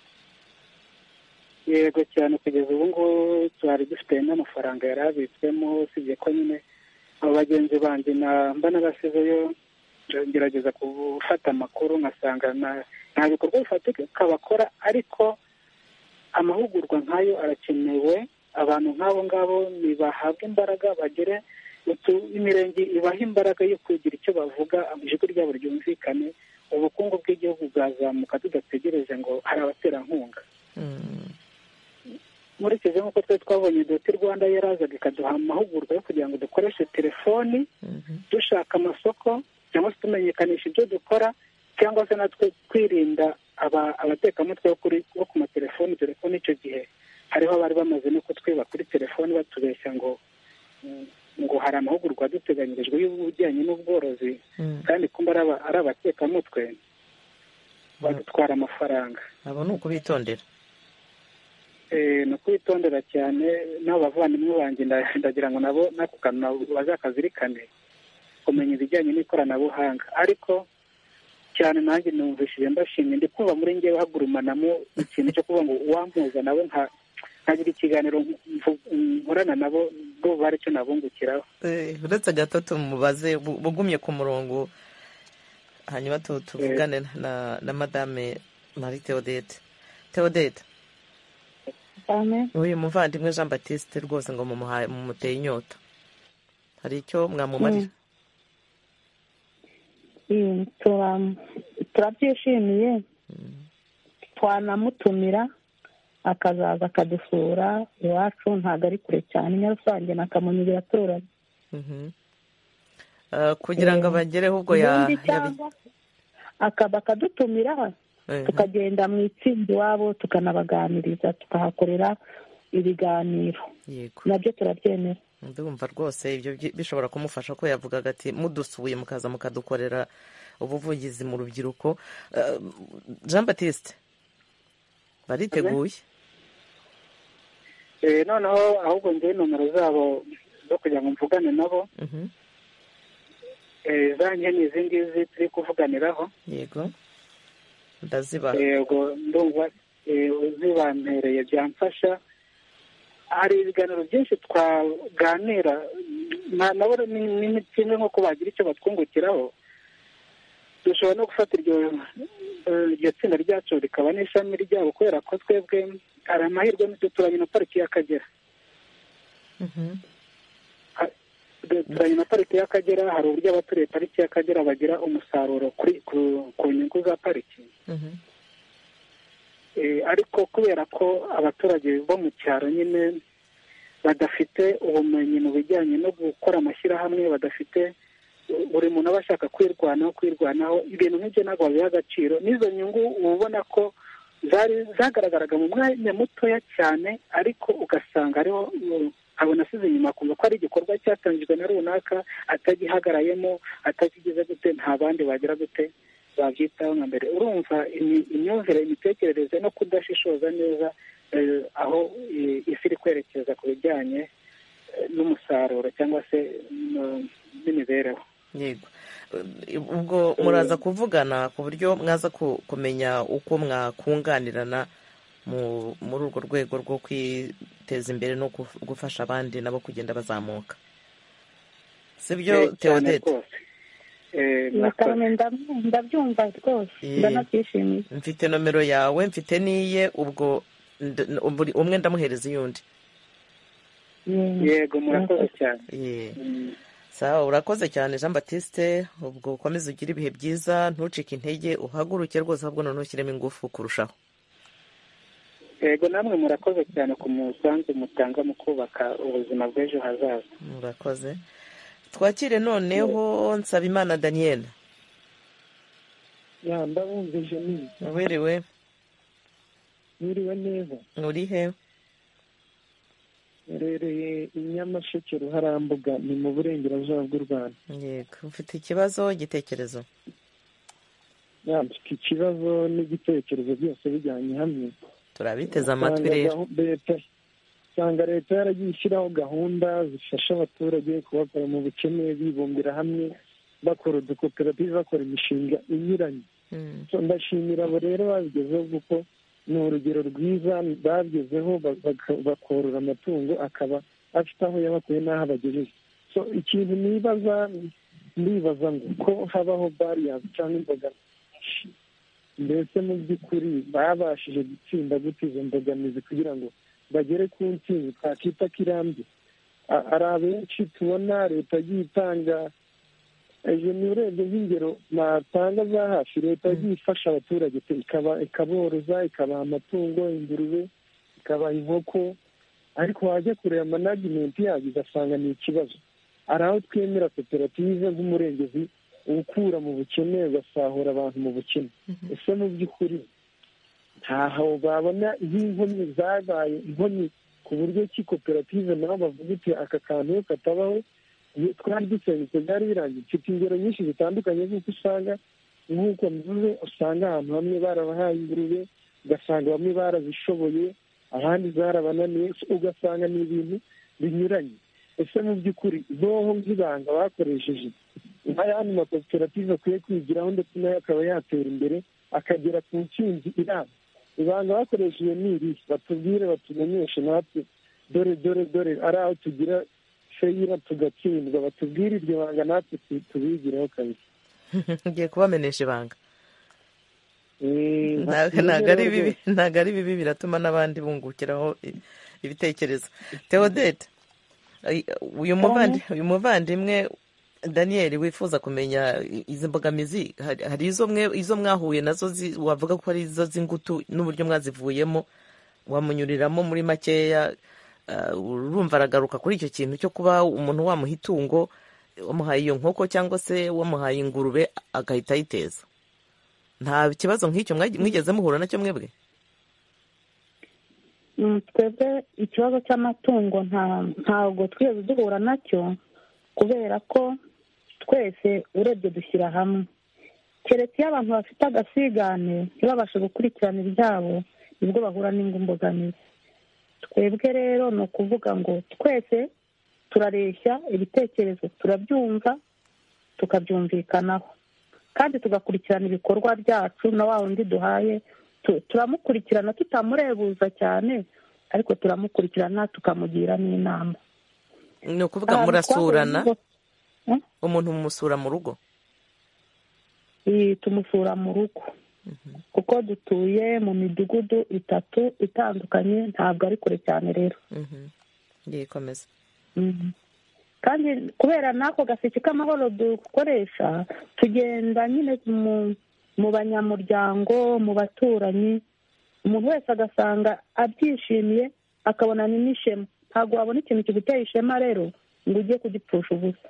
yego cyane, kugeza ubu ngubu twari dufite n'amafaranga yari abitswemo, usibye ko nyine abo bagenzi banjye mba nabasizeyo, ngerageza gufata amakuru nkasanga nta bikorwa bifatika bakora, ariko amahugurwa nk'ayo arakenewe. abantu nk'abo ngabo nibahabwa imbaraga, bagere imirenge ibaha imbaraga yo kugira icyo bavuga, ijwi ryabo ryumvikane, ubukungu bw'igihugu bwazamuka tudategereje ngo hari abaterankunga. nkurikije nk'uko twari twabonye Doti Rwanda yarazaga ikaduha amahugurwa yo kugira ngo dukoreshe telefoni dushaka amasoko, cyangwa se tumenyekanisha ibyo dukora, cyangwa se natwe twirinda abatekamutwe bo ku matelefoni, dore ko n'icyo gihe hariho abari bamaze no kutwiba kuri telefoni batubeshya ngo hari amahugurwa duteganyirijwe y'ubujyanye n'ubworozi kandi kumba ari abatekamutwe badutwara amafaranga. abo ni ukubitondera. Ni ukubitondera cyane n'abavandimwe banjye ndagira ngo nabo n'ako kantu bazakazirikane kumenya ibijyanye n'ikoranabuhanga, ariko cyane nanjye numvishije mbashimye ndi kumva muri ngewe hagurumanamo ikintu cyo kuvuga ngo uwampuza nabo nkagira ikiganiro nkorana nabo ndumva aricyo nabungukiraho. uretse gato tumubaze bugumye ku murongo hanyuma tuvugane na madame Marie Theodete. uyu muvandimwe Jean Baptiste rwose ngo mumuteye inyota, hari icyo mwamumarira? turabyishimiye, twanamutumira akazaza akadusura iwacu, ntabwo ari kure cyane, Nyarusange na Kamonyi biraturanye. kugira ngo abagereho ubwo bakadutumira tukagenda mu itsinda iwabo tukanabaganiriza, tukahakorera ibiganiro, nabyo turabyemera. ndumva rwose ibyo bishobora kumufasha, ko yavugaga ati mudusuye mukaza mukadukorera ubuvugizi mu rubyiruko. Jean Baptiste bariteguye? noneho ahubwo ngewe nomero zabo zo kugira ngo mvugane nabo, za nkene izi ngizi turi kuvuganiraho. Yego, ndazibaha. yego, ndumva uzibampereye byamfasha. hari ibiganiro byinshi twaganira nabo, ni kimwe nk'uko bagira icyo batwungukiraho. dushobora no gufata iryo tsinda ryacu rikaba n'ishami ryabo, kubera ko twebwe hari amahirwe duturanye na pariki y'Akagera. duturanye na pariki y'Akagera, hari uburyo abaturiye pariki y'Akagera bagira umusaruro ku nyungu za pariki. ariko kubera ko abaturage bo mu cyaro nyine badafite ubumenyi mu bijyanye no gukora amashyirahamwe, badafite, buri muntu aba ashaka kwirwanaho, ibintu nk'ibyo ntabwo babiha agaciro. n'izo nyungu uba ubona ko zagaragaraga mu mwanya mutoya cyane, ariko ugasanga ariho abona asize inyuma, kumva ko ari igikorwa cyatangijwe na runaka, atagihagarayemo, atakigize gute, nta bandi bagira gute babyitaho nka mbere. urumva imyumvire, imitekerereze no kudashishoza neza aho isi iri kwerekeza ku bijyanye n'umusaruro cyangwa se n'imibereho. Yego, ubwo muraza kuvugana ku buryo mwaza kumenya uko mwakunganirana muri urwo rwego rwo kwiteza imbere no gufasha abandi nabo kugenda bazamuka, sibyo Theodete? ndabyumva rwose, ndanabyishimiye. mfite nomero yawe, mfite n'iye, ubwo umwe ndamuhereza iy'undi. yego, murakoze cyane. sawa, urakoze cyane Jean Baptiste, ubwo ukomeze ugire ibihe byiza, ntucike intege, uhaguruke rwose, ahubwo noneho ushyiremo ingufu kurushaho. yego, namwe murakoze cyane ku musanzu mutanga mu kubaka ubuzima bw'ejo hazaza. murakoze. twakire noneho Nsabimana Daniel. ndabumvise nini. wiriwe? Wiriwe neza. uri he? Rereye i Nyamasheke Ruharambuga, ni mu burengerazuba bw'u Rwanda. Yego, ufite ikibazo, igitekerezo? mfite ikibazo n'igitekerezo byose bijyanye hamwe. turabiteze amatwi rero. usanga leta yaragiye ishyiraho gahunda zifasha abaturage kubakora mu bukene, bibumbira hamwe, bakora udukoperative, bakora imishinga inyuranye. ndashimira abo rero babigezeho, kuko ni urugero rwiza bagezeho, bakorora amatungo akaba afite aho yabakuye n'aho abagejeje. ikintu ndibaza ngo ko habaho bariyazi cyangwa imbogamizi, mbese mu by'ukuri babashije gutsinda gute izo mbogamizi kugira ngo bagere ku ntsinzi twakita ko irambye. hari abenshi tubona leta yagiye itanga, ni urebye nk'ingero natanga za hafi, leta yagiye ifasha abaturage, ikaboroza, ikabaha amatungo, ingurube, ikabaha inkoko, ariko wajya kureba managimenti yayo ugasanga ni ikibazo. hari aho twemera koperative nk'umurengezi ukura mu bukene, ugasahura abantu mu bukene. ese mu by'ukuri ntaho babona nk'inkomyi zabaye inkomyi ku buryo ki koperative nabo bavuga uti aka kantu iyo katabaho twari dusenyutse byari birangiye. mfite ingero nyinshi zitandukanye z'uko usanga nk'uko mvuze usanga ahantu hamwe barabahaye ingurube ugasanga bamwe barazishoboye abandi zarabananiye ugasanga ni ibintu binyuranye. ese mu by'ukuri zoho nk'ibanga bakoresheje nk'ayandi makoperative akwiye kwigiraho ndetse nayo akaba yatera imbere akagera ku ntsinzi iramba, ibanga bakoresheje ni iri, batubwire batumenyeshe natwe dore ari aho tugira feyira tugatsindwa, batubwire iryo banga natwe tubigireho kabisa. ngiye kubamenesha ibanga. ntabwo ari bibi biratuma n'abandi bungukiraho ibitekerezo. Theodete, uyu muvandimwe Daniel wifuza kumenya izi mbogamizi, hari izo mwahuye nazo wavuga ko ari izo z'ingutu n'uburyo mwazivuyemo, wamunyuriramo muri makeya. Urumva aragaruka kuri icyo kintu cyo kuba umuntu wamuha itungo, wamuhaye iyo nkoko cyangwa se wamuhaye ingurube agahita ayiteza. nta kibazo nk'icyo mwigeze muhura nacyo mwebwe? twebwe ikibazo cy'amatungo ntabwo twigeze duhura nacyo, kubera ko twese urebye dushyira hamwe, keretse iyo abantu bafite agasigane ntibabashe gukurikirana ibyabo nibwo bahura n'imbogamizi. twebwe rero ni ukuvuga ngo twese turareshya ibitekerezo, turabyumva tukabyumvikanaho kandi tugakurikirana ibikorwa byacu. na wa wundi duhaye turamukurikirana tutamurebuza cyane, ariko turamukurikirana tukamugira n'inama. ni ukuvuga murasurana? umuntu mumusura mu rugo? tumusura mu rugo kuko dutuye mu midugudu 3 itandukanye, ntabwo ari kure cyane rero. yikomeza. kandi kubera n'ako gaseke k'amahoro dukoresha, tugenda nyine mu banyamuryango, mu baturanyi, umuntu wese agasanga abyishimiye, akabona n'ishema. ntabwo wabona ikintu kiguteye ishema rero ngo ujye kugipfusha ubusa.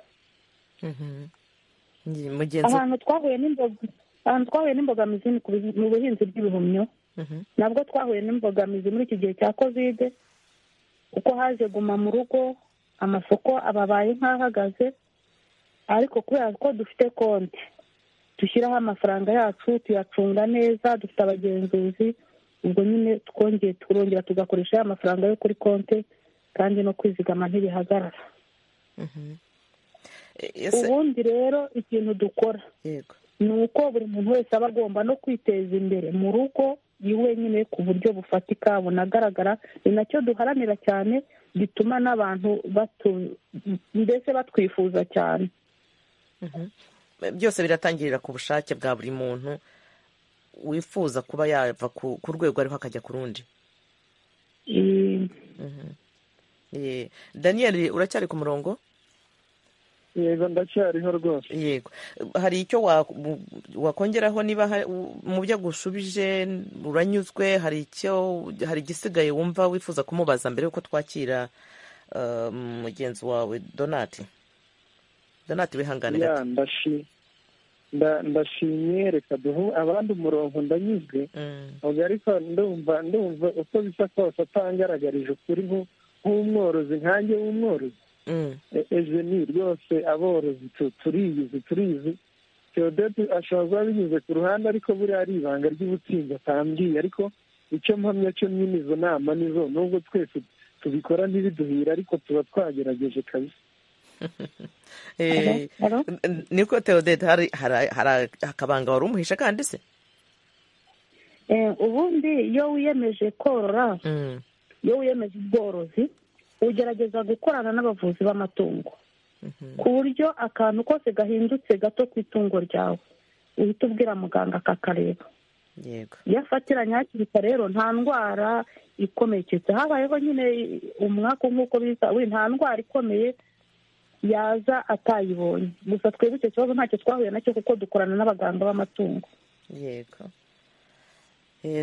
ahantu twahuye n'imbogamizi mu buhinzi bw'ibihumyo, nabwo twahuye n'imbogamizi muri iki gihe cya kovide, kuko haje guma mu rugo, amasoko ababaye nk'ahagaze, ariko kubera ko dufite konti dushyiraho amafaranga yacu tuyacunga neza, dufite abagenzuzi, ubwo nyine turongera tugakoresha amafaranga yo kuri konti, kandi no kwizigama ntibihagarara. ubundi rero ikintu dukora ni uko buri muntu wese aba agomba no kwiteza imbere mu rugo iwe nyine ku buryo bufatika bunagaragara. ni nacyo duharanira cyane, bituma n'abantu mbese batwifuza cyane. byose biratangirira ku bushake bwa buri muntu wifuza kuba yava ku rwego ariho akajya ku rundi. Daniel, uracyari ku murongo? yego ndacyariho rwose. yego, hari icyo wakongeraho? niba mu byo gushubije uranyuzwe, hari igisigaye wumva wifuza kumubaza mbere yuko twakira mugenzi wawe Donati? Wihangane gato. ndashimye, reka duhe abandi umurongo. ndanyuzwe ariko ndumva uko bisa kose atangaragarije ukuri nk'umworozi, nkanjye w'umworozi. ejo ni rwose aborozi turizi. Theodete ashobora kuba binyuze ku ruhande, ariko buriya ari ibanga ry'ubutsinzi atambwiye. ariko icyo mpamya cyo nyine izo nama nizo, nubwo twese tubikora ntibiduhira, ariko tuba twagerageje kabisa. niko Theodete, hari akabanga wari umuhisha kandi se? ubundi iyo wiyemeje korora, iyo wiyemeje ubworozi, ugerageza gukorana n'abavuzi b'amatungo, ku buryo akantu kose gahindutse gato ku itungo ryawe uhita ubwira muganga akakareba. iyo afatiranye hakiri kare rero nta ndwara ikomeye, habayeho nyine umwaka nk'uko biza, nta ndwara ikomeye yaza atayibonye. gusa twebwe icyo kibazo ntacyo twahuye nacyo, kuko dukorana n'abaganga b'amatungo. yego,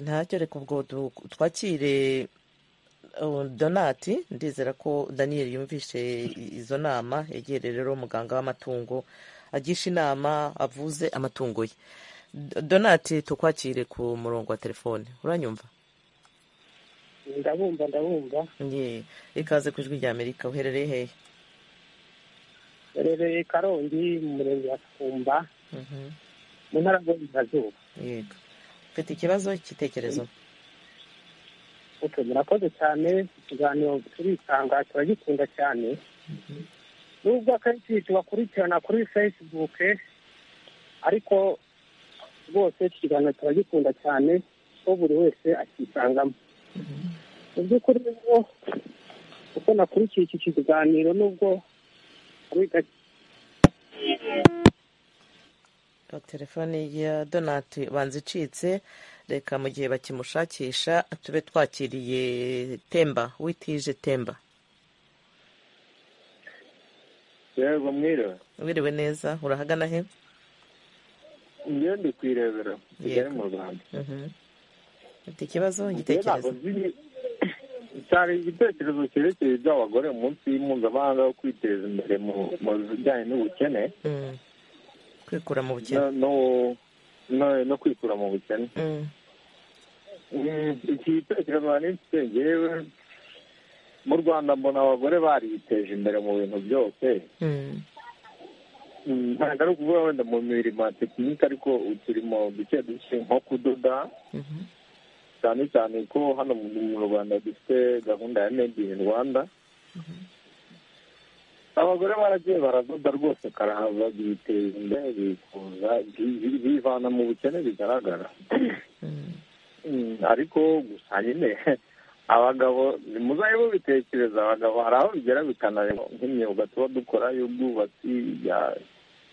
ntacyo. reka ubwo twakire Donati. ndizera ko Daniel yumvishe izo nama, yegere rero muganga w'amatungo agisha inama, avuze amatungo ye. Donati tukwakire ku murongo wa telefone, uranyumva? ndabumva. Ikaze ku ijwi rya Amerika. Uherereye hehe? Herereye Karongi mu murenge wa Tumba mu ntara y'Iburasirazuba. Yego, ufite ikibazo cy'igitekerezo? Murakoze cyane, ikiganiro turisanga turagikunda cyane, nubwo akenshi tubakurikirana kuri Facebook, ariko rwose ikiganiro turagikunda cyane ko buri wese akisangamo. Mu by'ukuri rero uko nakurikiye iki kiganiro, nubwo telefone ya Donati banza icitse, reka mu gihe bakimushakisha tube twakiriye Temba. Witije Temba. Yego, mwiriwe. Wiriwe neza, urahagana he? Ndi kwirebera Kigali mu Rwanda. Ufite ikibazo, igitekerezo? Cyari igitekerezo cyerekeye iby'abagore munsi mpuzamahanga wo kwiteza imbere mu bijyanye n'ubukene, kwikura mu bukene no kwikura mu bukene. Iki gitekerezo nari mfite njyewe, mu Rwanda mbona abagore bariteje imbere mu bintu byose, ntabwo ari ukuvuga wenda mu mirimo ya tekinike, ariko uturimo duke duke nko kudoda, cyane cyane ko hano mu Rwanda dufite gahunda ya Made in Rwanda. Abagore baragiye baradoda rwose karahava, biteza imbere, bifuza, bivana mu bukene bigaragara. Ariko gusa nyine abagabo muzaye bubitekereza, abagabo hari aho bigera bikanareba nk'imyuga tuba dukora y'ubwubatsi,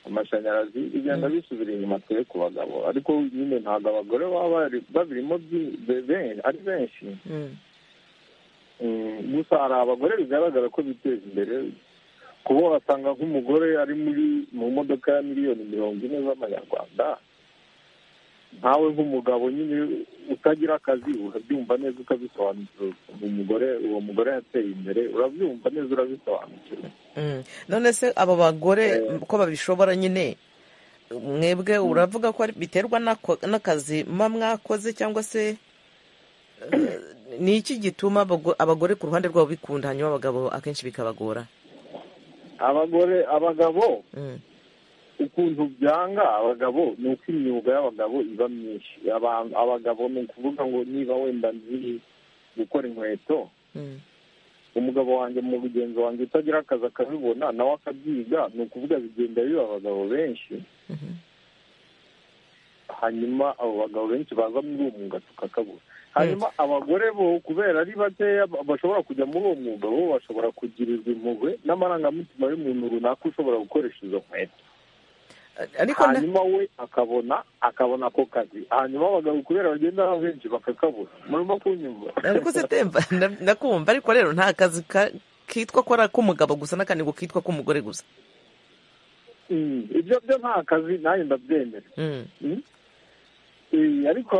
amashanyarazi, bigenda bisubira inyuma twe ku bagabo, ariko nyine ntabwo abagore baba babirimo ari benshi. Gusa hari abagore bigaragara ko biteza imbere, kuba wasanga nk'umugore ari mu modoka ya miliyoni 40 z'amanyarwanda, ntawe nk'umugabo nyine utagira akazi urabyumva neza, ukabisobanukirwa. Uwo mugore yateye imbere, urabyumva neza, urabisobanukirwa. None se abo bagore ko babishobora nyine, mwebwe uravuga ko biterwa n'akazi muba mwakoze, cyangwa se ni iki gituma abagore ku ruhande rwabo bikunda, hanyuma abagabo akenshi bikabagora? Abagabo ukuntu byanga abagabo ni uko imyuga y'abagabo iba myinshi. Abagabo ni ukuvuga ngo niba wenda nzi gukora inkweto, umugabo wanjye mu mugenzi wanjye utagira akazi akabibona nawe akabyiga, ni ukuvuga bigenda biba abagabo benshi. Hanyuma abo bagabo benshi baza muri uwo mwuga tukakabura. Hanyuma abagore bo kubera ari bakeya bashobora kujya muri uwo mwuga, bo bashobora kugirirwa impuhwe n'amarangamutima y'umuntu runaka ushobora gukoresha izo nkweto, hanyuma we akabona ako kazi. Hanyuma abagabo kubera bagenda benshi bakakabura. Murimo kunyumva? Ariko se Temba, ndakumva, ariko rero nta kazi kitwa ko ari ak'umugabo gusa n'akandi ngo kitwa k'umugore gusa. Ibyo nta kazi nanjye ndabyemera. Ariko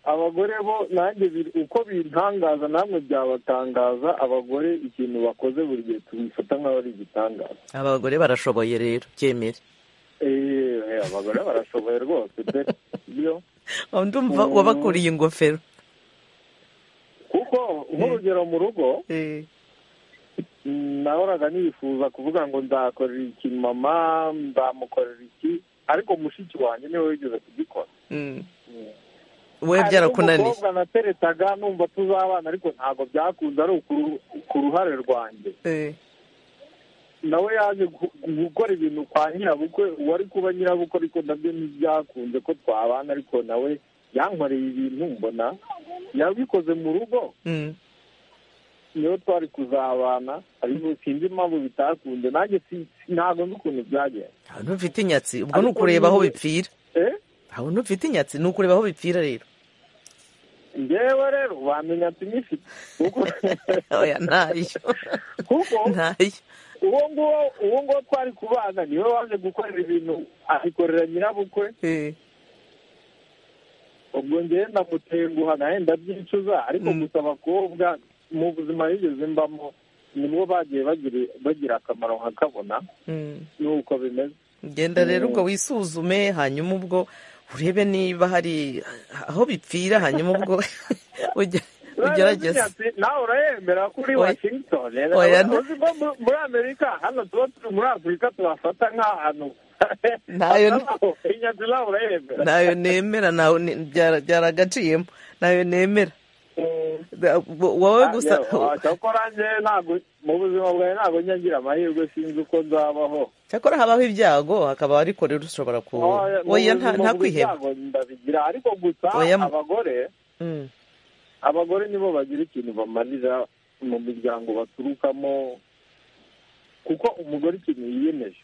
abagore bo nanjye uko bintangaza namwe byabatangaza. Abagore ikintu bakoze buri gihe tubifata nk'aho ari igitangaza. Abagore barashoboye rero, byemere. Abagore barashoboye rwose byo. Ndumva wabakuriye ingofero, kuko nk'urugero mu rugo nahoraga nifuza kuvuga ngo nzakorera iki mama, nzamukorera iki, ariko mushiki wanjye niwe wigeze kugikora. we byarakunaniye? Umukobwa nateretaga numva tuzabana, ariko ntabwo byakunze, ari ku ruhare rwanjye. Nawe yaje gukora ibintu kwa nyirabukwe, uwari kuba nyirabukwe, ariko nabyo ntibyakunze ko twabana, ariko nawe yankoreye ibintu mbona yabikoze mu rugo, niyo twari kuzabana, ariko sinzi impamvu bitakunze. Nanjye ntabwo nzi ukuntu byagenze. Ntufite inyatsi, ubwo ni ukureba aho bipfira. Aho ntufite inyatsi, ni ukureba aho bipfira rero. Njyewe rero wamenya ati nyifite, oya ntayo, kuko ntayo. uwo nguwo twari kubana niwe waje gukorera ibintu abikorera nyirabukwe. Ubwo njyewe ndamutenguha nawe ndabyicuza, ariko gusa abakobwa mu buzima yigeze mbamo nibwo bagiye bagira akamaro nkakabona. Nuko bimeze. Genda rero ubwo wisuzume, hanyuma ubwo urebe niba hari aho bipfira hanyuma ubwo ugerageze. nawe urayemera kuri Washington uzi ko muri Amerika hano tuba turi muri Afurika tubafata nk'ahantu nayo nemera byaragaciyemo nayo nemera wowe gusa cyakora njye ntabwo mu buzima bwawe ntabwo nyagira amahirwe sinzi uko nzabaho. cyakora habaho ibyago hakaba ariko rero ushobora oya nta kwiheba ndabigira ariko gusa abagore nibo bagira ikintu bamarira mu miryango baturukamo kuko umugore ikintu yiyemeje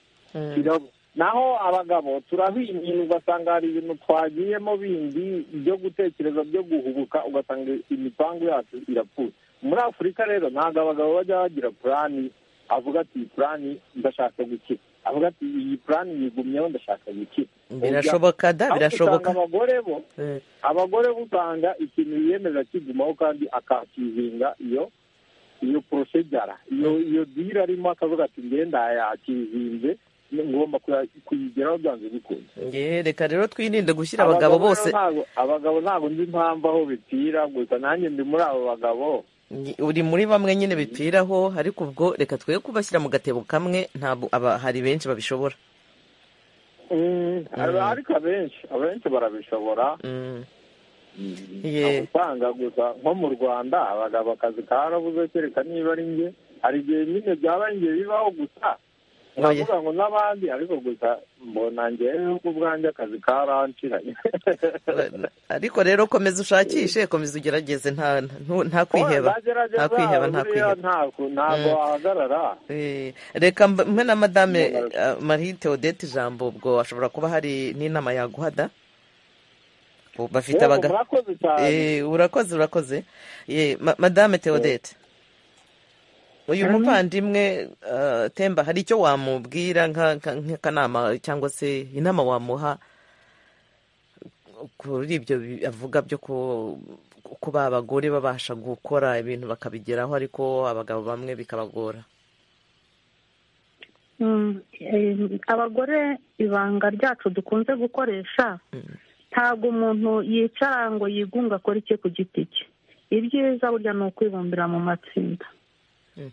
naho abagabo turabinyina ugasanga hari ibintu twagiyemo bindi byo gutekereza byo guhubuka ugasanga imipangu yacu irapfuye. Muri Afurika rero ntabwo abagabo bajya bagira purani avuga ati iyi purani ndashaka gukira, avuga ati iyi purani yigumyeho ndashaka gukira. Birashoboka birashoboka. Abagore usanga ikintu yiyemeza kigumaho kandi akakizinga iyo procedure iyo dira arimo akavuga ati ngenda yakizinze ngomba kuyigeraho byanze bikunze. Reka rero twirinde gushyira abagabo bose. Abagabo ntabwo nzi impamvu aho bipfira gusa nanjye ndi muri abo bagabo. Uri muri bamwe nyine bipfiraho ariko ubwo reka twe kubashyira mu gatebo kamwe ntabwo hari benshi babishobora. Ariko abenshi barabishobora. Usanga gusa nko mu Rwanda abagabo akazi karabuze kereka niba ari njye hari igihe nyine byaba njye bibaho gusa ndavuga ngo n'abandi ariko gusa mbona njyewe ubwanjye akazi karanciranye. Ariko rero komeza ushakishe komeza ugerageze nta kwiheba ntabwo wahagarara. Reka mpe na madame Marie Theodette ijambo ubwo ashobora kuba hari n'inama yaguhada bafite urakoze madame Theodette. Uyu muvandimwe Temba hari icyo wamubwira nk'akanama cyangwa se inama wamuha kuri ibyo avuga byo kuba abagore babasha gukora ibintu bakabigeraho ariko abagabo bamwe bikabagora? Abagore ibanga ryacu dukunze gukoresha ntabwo umuntu yicara ngo yigunga akora icye ku giti cye. Ibyiza burya ni ukwibumbira mu matsinda.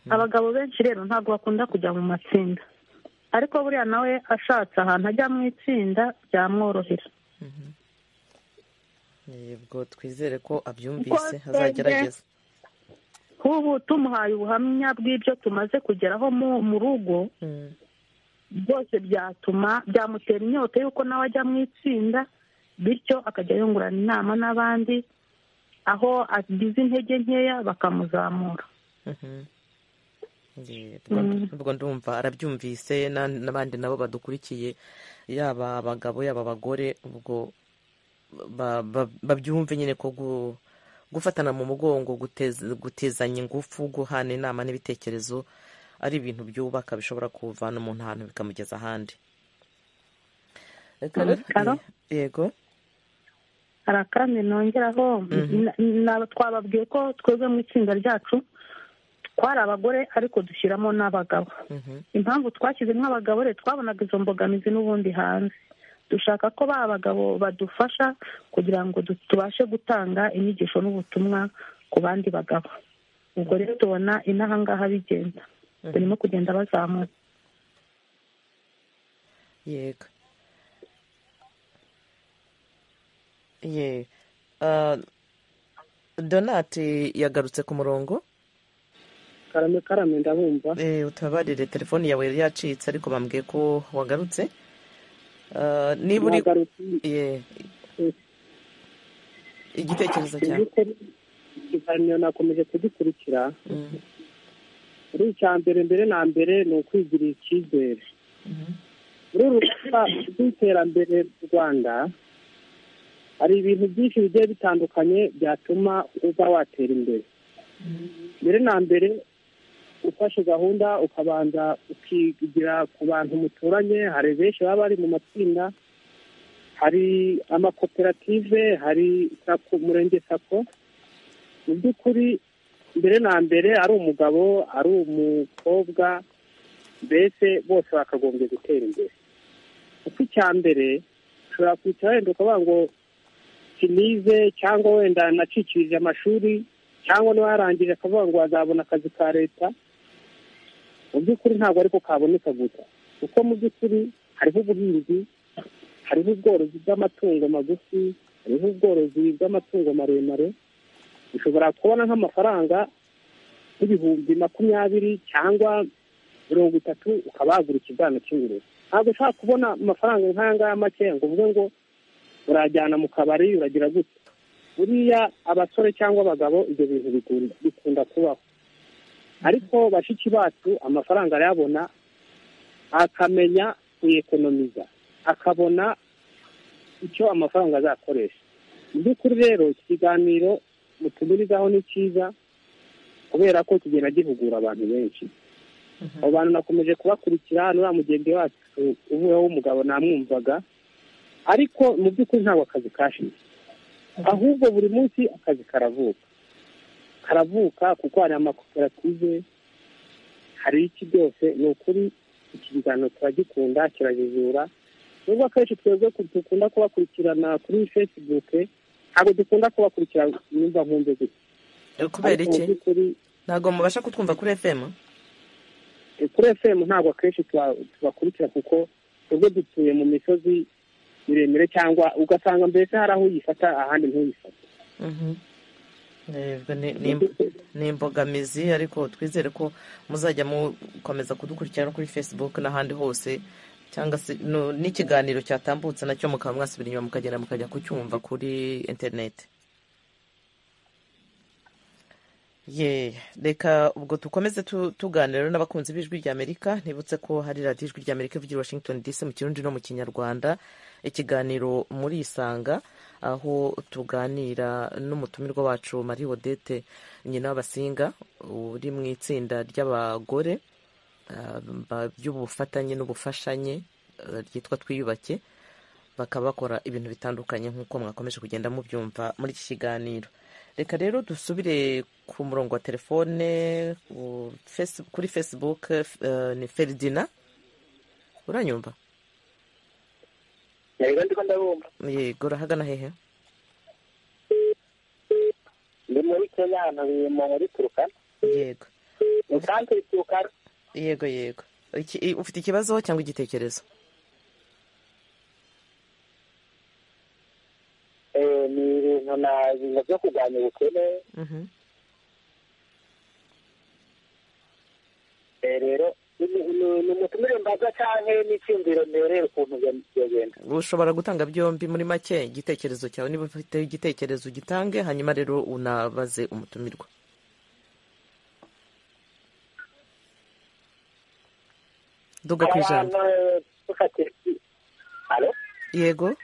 Abagabo benshi rero ntabwo bakunda kujya mu matsinda ariko buriya nawe ashatse ahantu ajya mu itsinda byamworohera. Yego twizere ko abyumvise azagerageza. Ubu tumuhaye ubuhamya bw'ibyo tumaze kugeraho mu rugo byose byamutera inyota y'uko nawe ajya mu itsinda bityo akajya yungurana inama n'abandi aho agize intege nkeya bakamuzamura. ubwo ndumva arabyumvise n'abandi nabo badukurikiye yaba abagabo yaba abagore ubwo babyumve nyine ko gufatana mu mugongo gutezanya ingufu guhana inama n'ibitekerezo ari ibintu byubaka bishobora kuvana umuntu ahantu bikamugeza ahandi. Yego hari akandi nongeraho twababwiye ko twebwe mu itsinda ryacu twari abagore ariko dushyiramo n'abagabo. Impamvu twashyizemo abagabo rero twabonaga izo mbogamizi n'ubundi hanze dushaka ko ba bagabo badufasha kugira ngo tubashe gutanga inyigisho n'ubutumwa ku bandi bagabo. Ubwo rero tubona inaha ngaha bigenda turimo kugenda bazamuka. Yego Donate yagarutse ku murongo. Karame ndabumva. Utabarire telefoni yawe yari yacitse ariko bambwiye ko wagarutse. Niba uri igitekerezo cyawe. Ikiganiro nakomeje kugikurikira. Muri icya mbere na mbere ni ukwigirira icyizere. Muri uru rw'iterambere ry'u Rwanda hari ibintu byinshi bigiye bitandukanye byatuma uba watera imbere. Mbere na mbere ufashe gahunda ukabanza ukigira ku bantu muturanye. Hari benshi baba bari mu matsinda, hari amakoperative, hari umurenge sako. Mu by'ukuri mbere na mbere ari umugabo ari umukobwa mbese bose bakagombye gutera imbere. Kuko icya mbere ushobora kwicara wenda ukavuga ngo sinize cyangwa wenda nacikirije amashuri cyangwa niba yarangije akavuga ngo azabona akazi ka leta. Mu by'ukuri ntabwo ariko kaboneka gusa, kuko mu by'ukuri hariho ubuhinzi, hariho ubworozi bw'amatungo magufi, hariho ubworozi bw'amatungo maremare. Ushobora kubona nk'amafaranga y'ibihumbi 20 cyangwa 30 ukaba wagura ikibwana cy'ingurube. Ntabwo ushaka kubona amafaranga nk'aya ngaya make ngo uvuge ngo urajyana mu kabari uragira gutya. Buriya abasore cyangwa abagabo ibyo bintu bikunda kubaho, ariko bashiki bacu amafaranga arayabona, akamenya kuyekonomiza, akabona icyo amafaranga azakoresha. Mu by'ukuri rero ikiganiro mutumirizaho ni cyiza kubera ko kigenda gihugura abantu benshi. Abo bantu nakomeje kubakurikira, n'uriya mugenzi wacu uvuyeho w'umugabo namwumvaga, ariko mu by'ukuri ntabwo akazi kashize, ahubwo buri munsi akazi karavuka kuko hari amakoperative, hari iki byose. Ni ukuri iki kiganiro turagikunda, kirajijura. Nubwo akenshi twebwe dukunda kubakurikirana kuri Facebook, ntabwo dukunda kubakurikira nimba nkumve gutya. Kubera iki? Ntabwo mubasha kutwumva kuri FM? Kuri FM ntabwo akenshi tubakurikira kuko twebwe dutuye mu misozi miremire, cyangwa ugasanga mbese hari aho uyifata ahandi ntuyifate. Ni imbogamizi, ariko twizere ko muzajya mukomeza kudukurikirana kuri Facebook n'ahandi hose, cyangwa se n'ikiganiro cyatambutse nacyo mukaba mwasubira inyuma mukagenda mukajya kucyumva kuri interineti. Reka ubwo dukomeze tuganira n'abakunzi b'ijwi ry'Amerika. Ntibutse ko hari radiyo ijwi ry'Amerika ivugira Washington DC mu Kirundi no mu Kinyarwanda, ikiganiro muri Isanga, aho tuganira n'umutumirwa wacu Marie Odette nyina w'abasinga, uri mu itsinda ry'abagore by'ubufatanye n'ubufashanye ryitwa Twiyubake. Bakaba bakora ibintu bitandukanye nk'uko mwakomeje kugenda mubyumva muri iki kiganiro. Reka rero dusubire ku murongo wa telefone kuri Facebook. Ni Ferdinand, uranyumva? Yego ndiko ndabumva. Yego, urahagana hehe? Ndi muri Kenya, hano muri Turkana. Yego. Ukante Turkana. Yego. Ufite ikibazo cyangwa igitekerezo? Ni ibintu byo kurwanya ubukene. Rero ni umutumire mbaga cyane n'icyumviro mbere ukuntu byagenda. Ushobora gutanga byombi muri make, igitekerezo cyawe niba ufite igitekerezo gitange, hanyuma rero unabaze umutumirwa. Duga ku ijambo. Yego.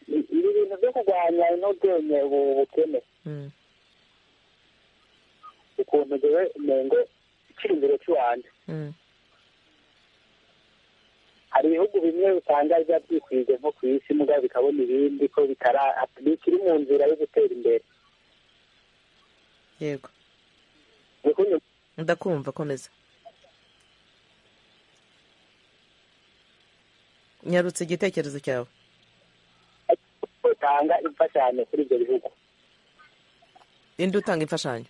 Ibi bintu byo kurwanya inodonye ubukene, ukuntu ngewe umengo ikiri imbere cy'uwanjye. Hari ibihugu bimwe usanga biba byikwije nko ku isi, mugabo bikabona ibindi ko bikiri mu nzira yo gutera imbere. Yego, ndakumva, komeza. Nyarutse igitekerezo cyawe. Utanga imfashanyo kuri ibyo bihugu. Indi utanga imfashanyo?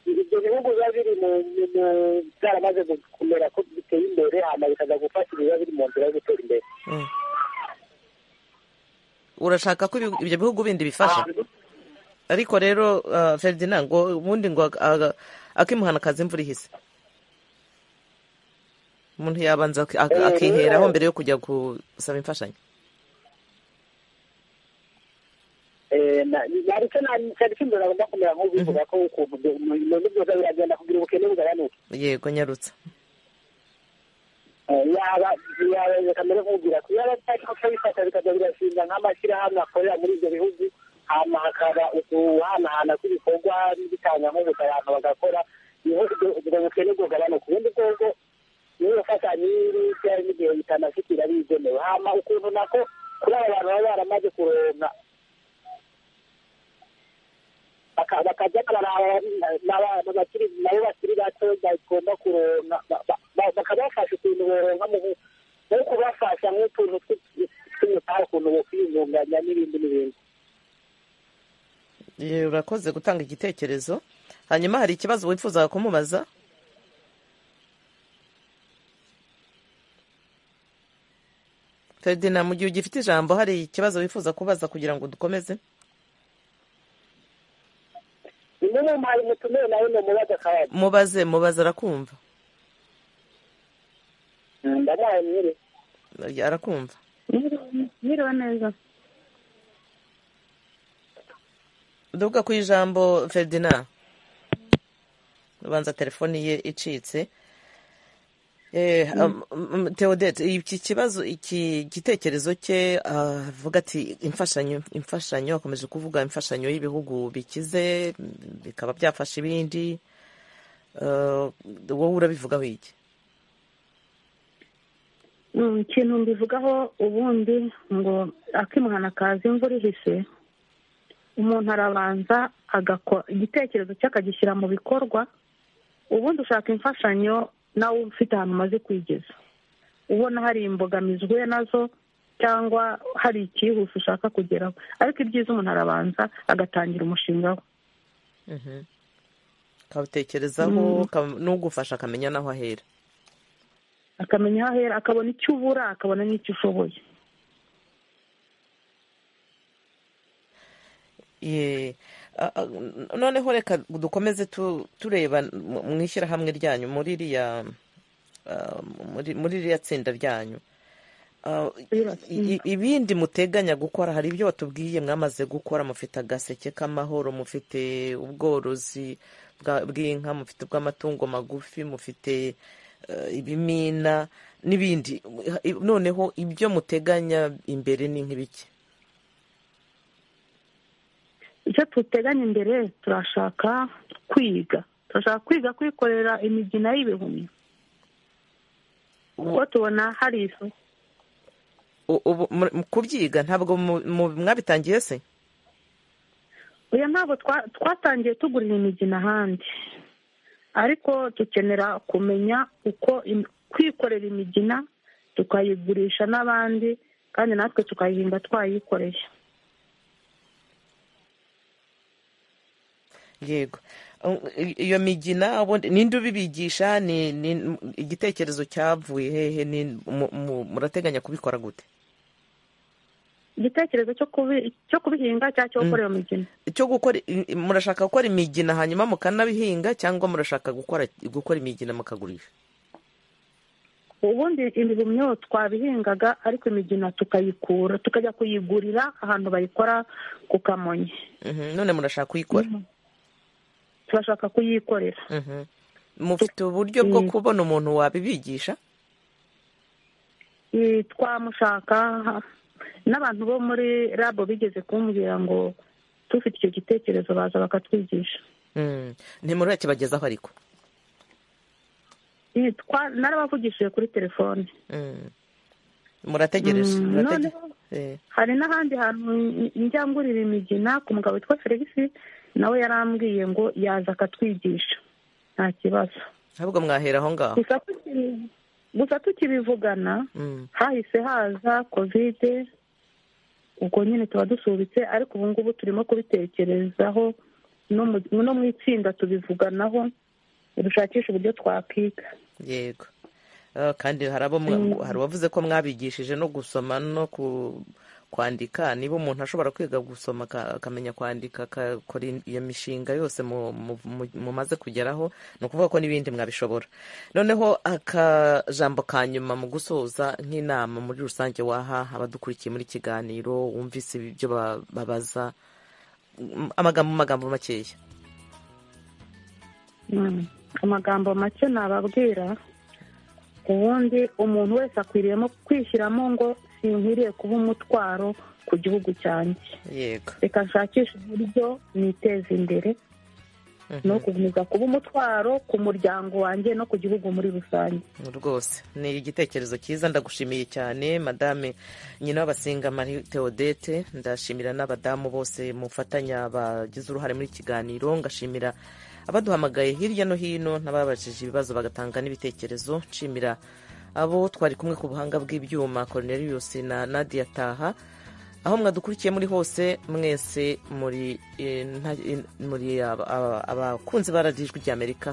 Ibyo bihugu biba biri byaramaze kumera ko biteye imbere, hanyuma bikaza gufasha ibiba biri mu nzira yo gutera imbere. Urashaka ko ibyo bihugu bindi bifasha? Ariko rero Ferdinand, ngo ubundi ngo akimuhana akazi imvura ihise, umuntu yabanza akiheraho mbere yo kujya gusaba imfashanyo. cyari cyumvira agomba kumera nk'ubivuga ko ukuntu ibintu byose biragenda kugira ubukene bugabanuke. Yego, nyarutsa. yaba kamere nk'ugira ko yaba cyangwa bifata bikajya birashinga nk'amashyirahamwe akorera muri ibyo bihugu, hama hakaba uguhanahana kw'ibikorwa bitanga nk'ubusa abantu bagakora, niho ubwo bukene bwugabanuka. ubundi bwobwo niyo bafatanye n'ibyawe n'igihe bitanashikira bigenewe. hama ukuntu nako kuri aba bantu baba baramaze kuronka bakajya nabo bakiri bato bagomba kuronka bakabafasha ukuntu boronka no kubafasha nk'utuntu tw'imitaha ukuntu bokwiyungunganya n'ibindi. Urakoze gutanga igitekerezo. Hanyuma hari ikibazo wifuza kumubaza? Ferdinand, mu gihe ugifite ijambo hari ikibazo wifuza kubaza kugira ngo dukomeze? Mubaze arakumva. Arakumva. Mwiriwe neza. Duvuga ku ijambo Ferdinand. Ubanza telefoni ye icitse. Theodete, iki kibazo, iki gitekerezo cye avuga ati imfashanyo akomeje kuvuga imfashanyo y'ibihugu bikize bikaba byafasha ibindi, wowe urabivugaho iki? Ikintu mbivugaho ubundi ngo akimuhana kazi imvura ihise, umuntu arabanza agakora igitekerezo cye akagishyira mu bikorwa, ubundi ushaka imfashanyo nawe ufite ahantu umaze kwigeza, ubona hari imbogamizi uhuye nazo cyangwa hari ikihuse ushaka kugeraho, ariko ibyiza umuntu arabanza agatangira umushinga we, akawutekerezaho n'ugufasha akamenya n'aho ahera, akabona icyo ubura, akabona n'icyo ushoboye. Noneho reka dukomeze tureba mu ishyirahamwe ryanyu muri iriya tsinda ryanyu, ibindi muteganya gukora. Hari ibyo watubwiye mwamaze gukora, mufite agaseke k'amahoro, mufite ubworozi bw'inka, mufite ubw'amatungo magufi, mufite ibimina n'ibindi. Noneho ibyo muteganya imbere ni nk'ibiki? Icyo tuteganya imbere, turashaka kwiga kwikorera imigina y'ibihumyo, kuko tubona hari isoko. Kubyiga ntabwo mwabitangiye se? Oya, ntabwo twatangiye tugurira imigina ahandi, ariko dukenera kumenya uko kwikorera imigina tukayigurisha n'abandi, kandi natwe tukayihinga twayikoreye. Yego, iyo migina ninde ubibigisha? Ni igitekerezo cyavuye hehe? Murateganya kubikora gute? Igitekerezo cyo kubihinga cyangwa cyo gukora iyo migina? Murashaka gukora imigina hanyuma mukanabihinga, cyangwa murashaka gukora imigina mukagurisha? Ubundi ibihumyo twabihingaga, ariko imigina tukayikura tukajya kuyigurira ahantu bayikora ku Kamonyi. None murashaka kuyikora? Turashaka kuyikorera. Mufite uburyo bwo kubona umuntu wabibigisha? Twamushaka, n'abantu bo muri rabo bigeze kumbwira ngo tufite icyo gitekerezo baza bakatwigisha. Ntimurakibagezaho ariko? Narabavugishije kuri telefone. Murategereje? Hari n'ahandi hantu njya ngurira imigina ku mugabo witwa Felix, nawe yarambwiye ngo yaza akatwigisha nta kibazo. Ahubwo mwahera aho ngaho? Gusa tukibivugana hahise haza kovide, ubwo nyine tuba dusubitse, ariko ubu ngubu turimo kubitekerezaho, no mu itsinda tubivuganaho, dushakisha uburyo twakwiga. Yego, kandi hari abavuze ko mwabigishije no gusoma no kwandika. Niba umuntu ashobora kwiga gusoma akamenya kwandika, akakora iyo mishinga yose mumaze kugeraho, ni ukuvuga ko n'ibindi mwabishobora. Noneho akajambo ka nyuma mu gusoza, nk'inama muri rusange waha abadukurikiye muri kiganiro, wumvise ibyo babaza, amagambo makeya? Amagambo make nababwira, ubundi umuntu wese akwiriyemo kwishyiramo ngo sinkwiriye kuba umutwaro ku gihugu cyanjye. Yego, reka nshakishe uburyo niteza imbere, no gukomeza kuba umutwaro ku muryango wanjye no ku gihugu muri rusange. Rwose ni igitekerezo cyiza, ndagushimiye cyane madame nyina w'Abasinga Marie Theodete. Ndashimira n'abadamu bose mufatanya bagize uruhare muri kiganiro, ngashimira abaduhamagaye hirya no hino n'ababajije ibibazo bagatanga n'ibitekerezo. Nshimira abo twari kumwe ku buhanga bw'ibyuma, Cornelius na Nadia Taha. Aho mwadukurikiye muri hose mwese muri abakunzi ba radiyo ijwi ry'Amerika.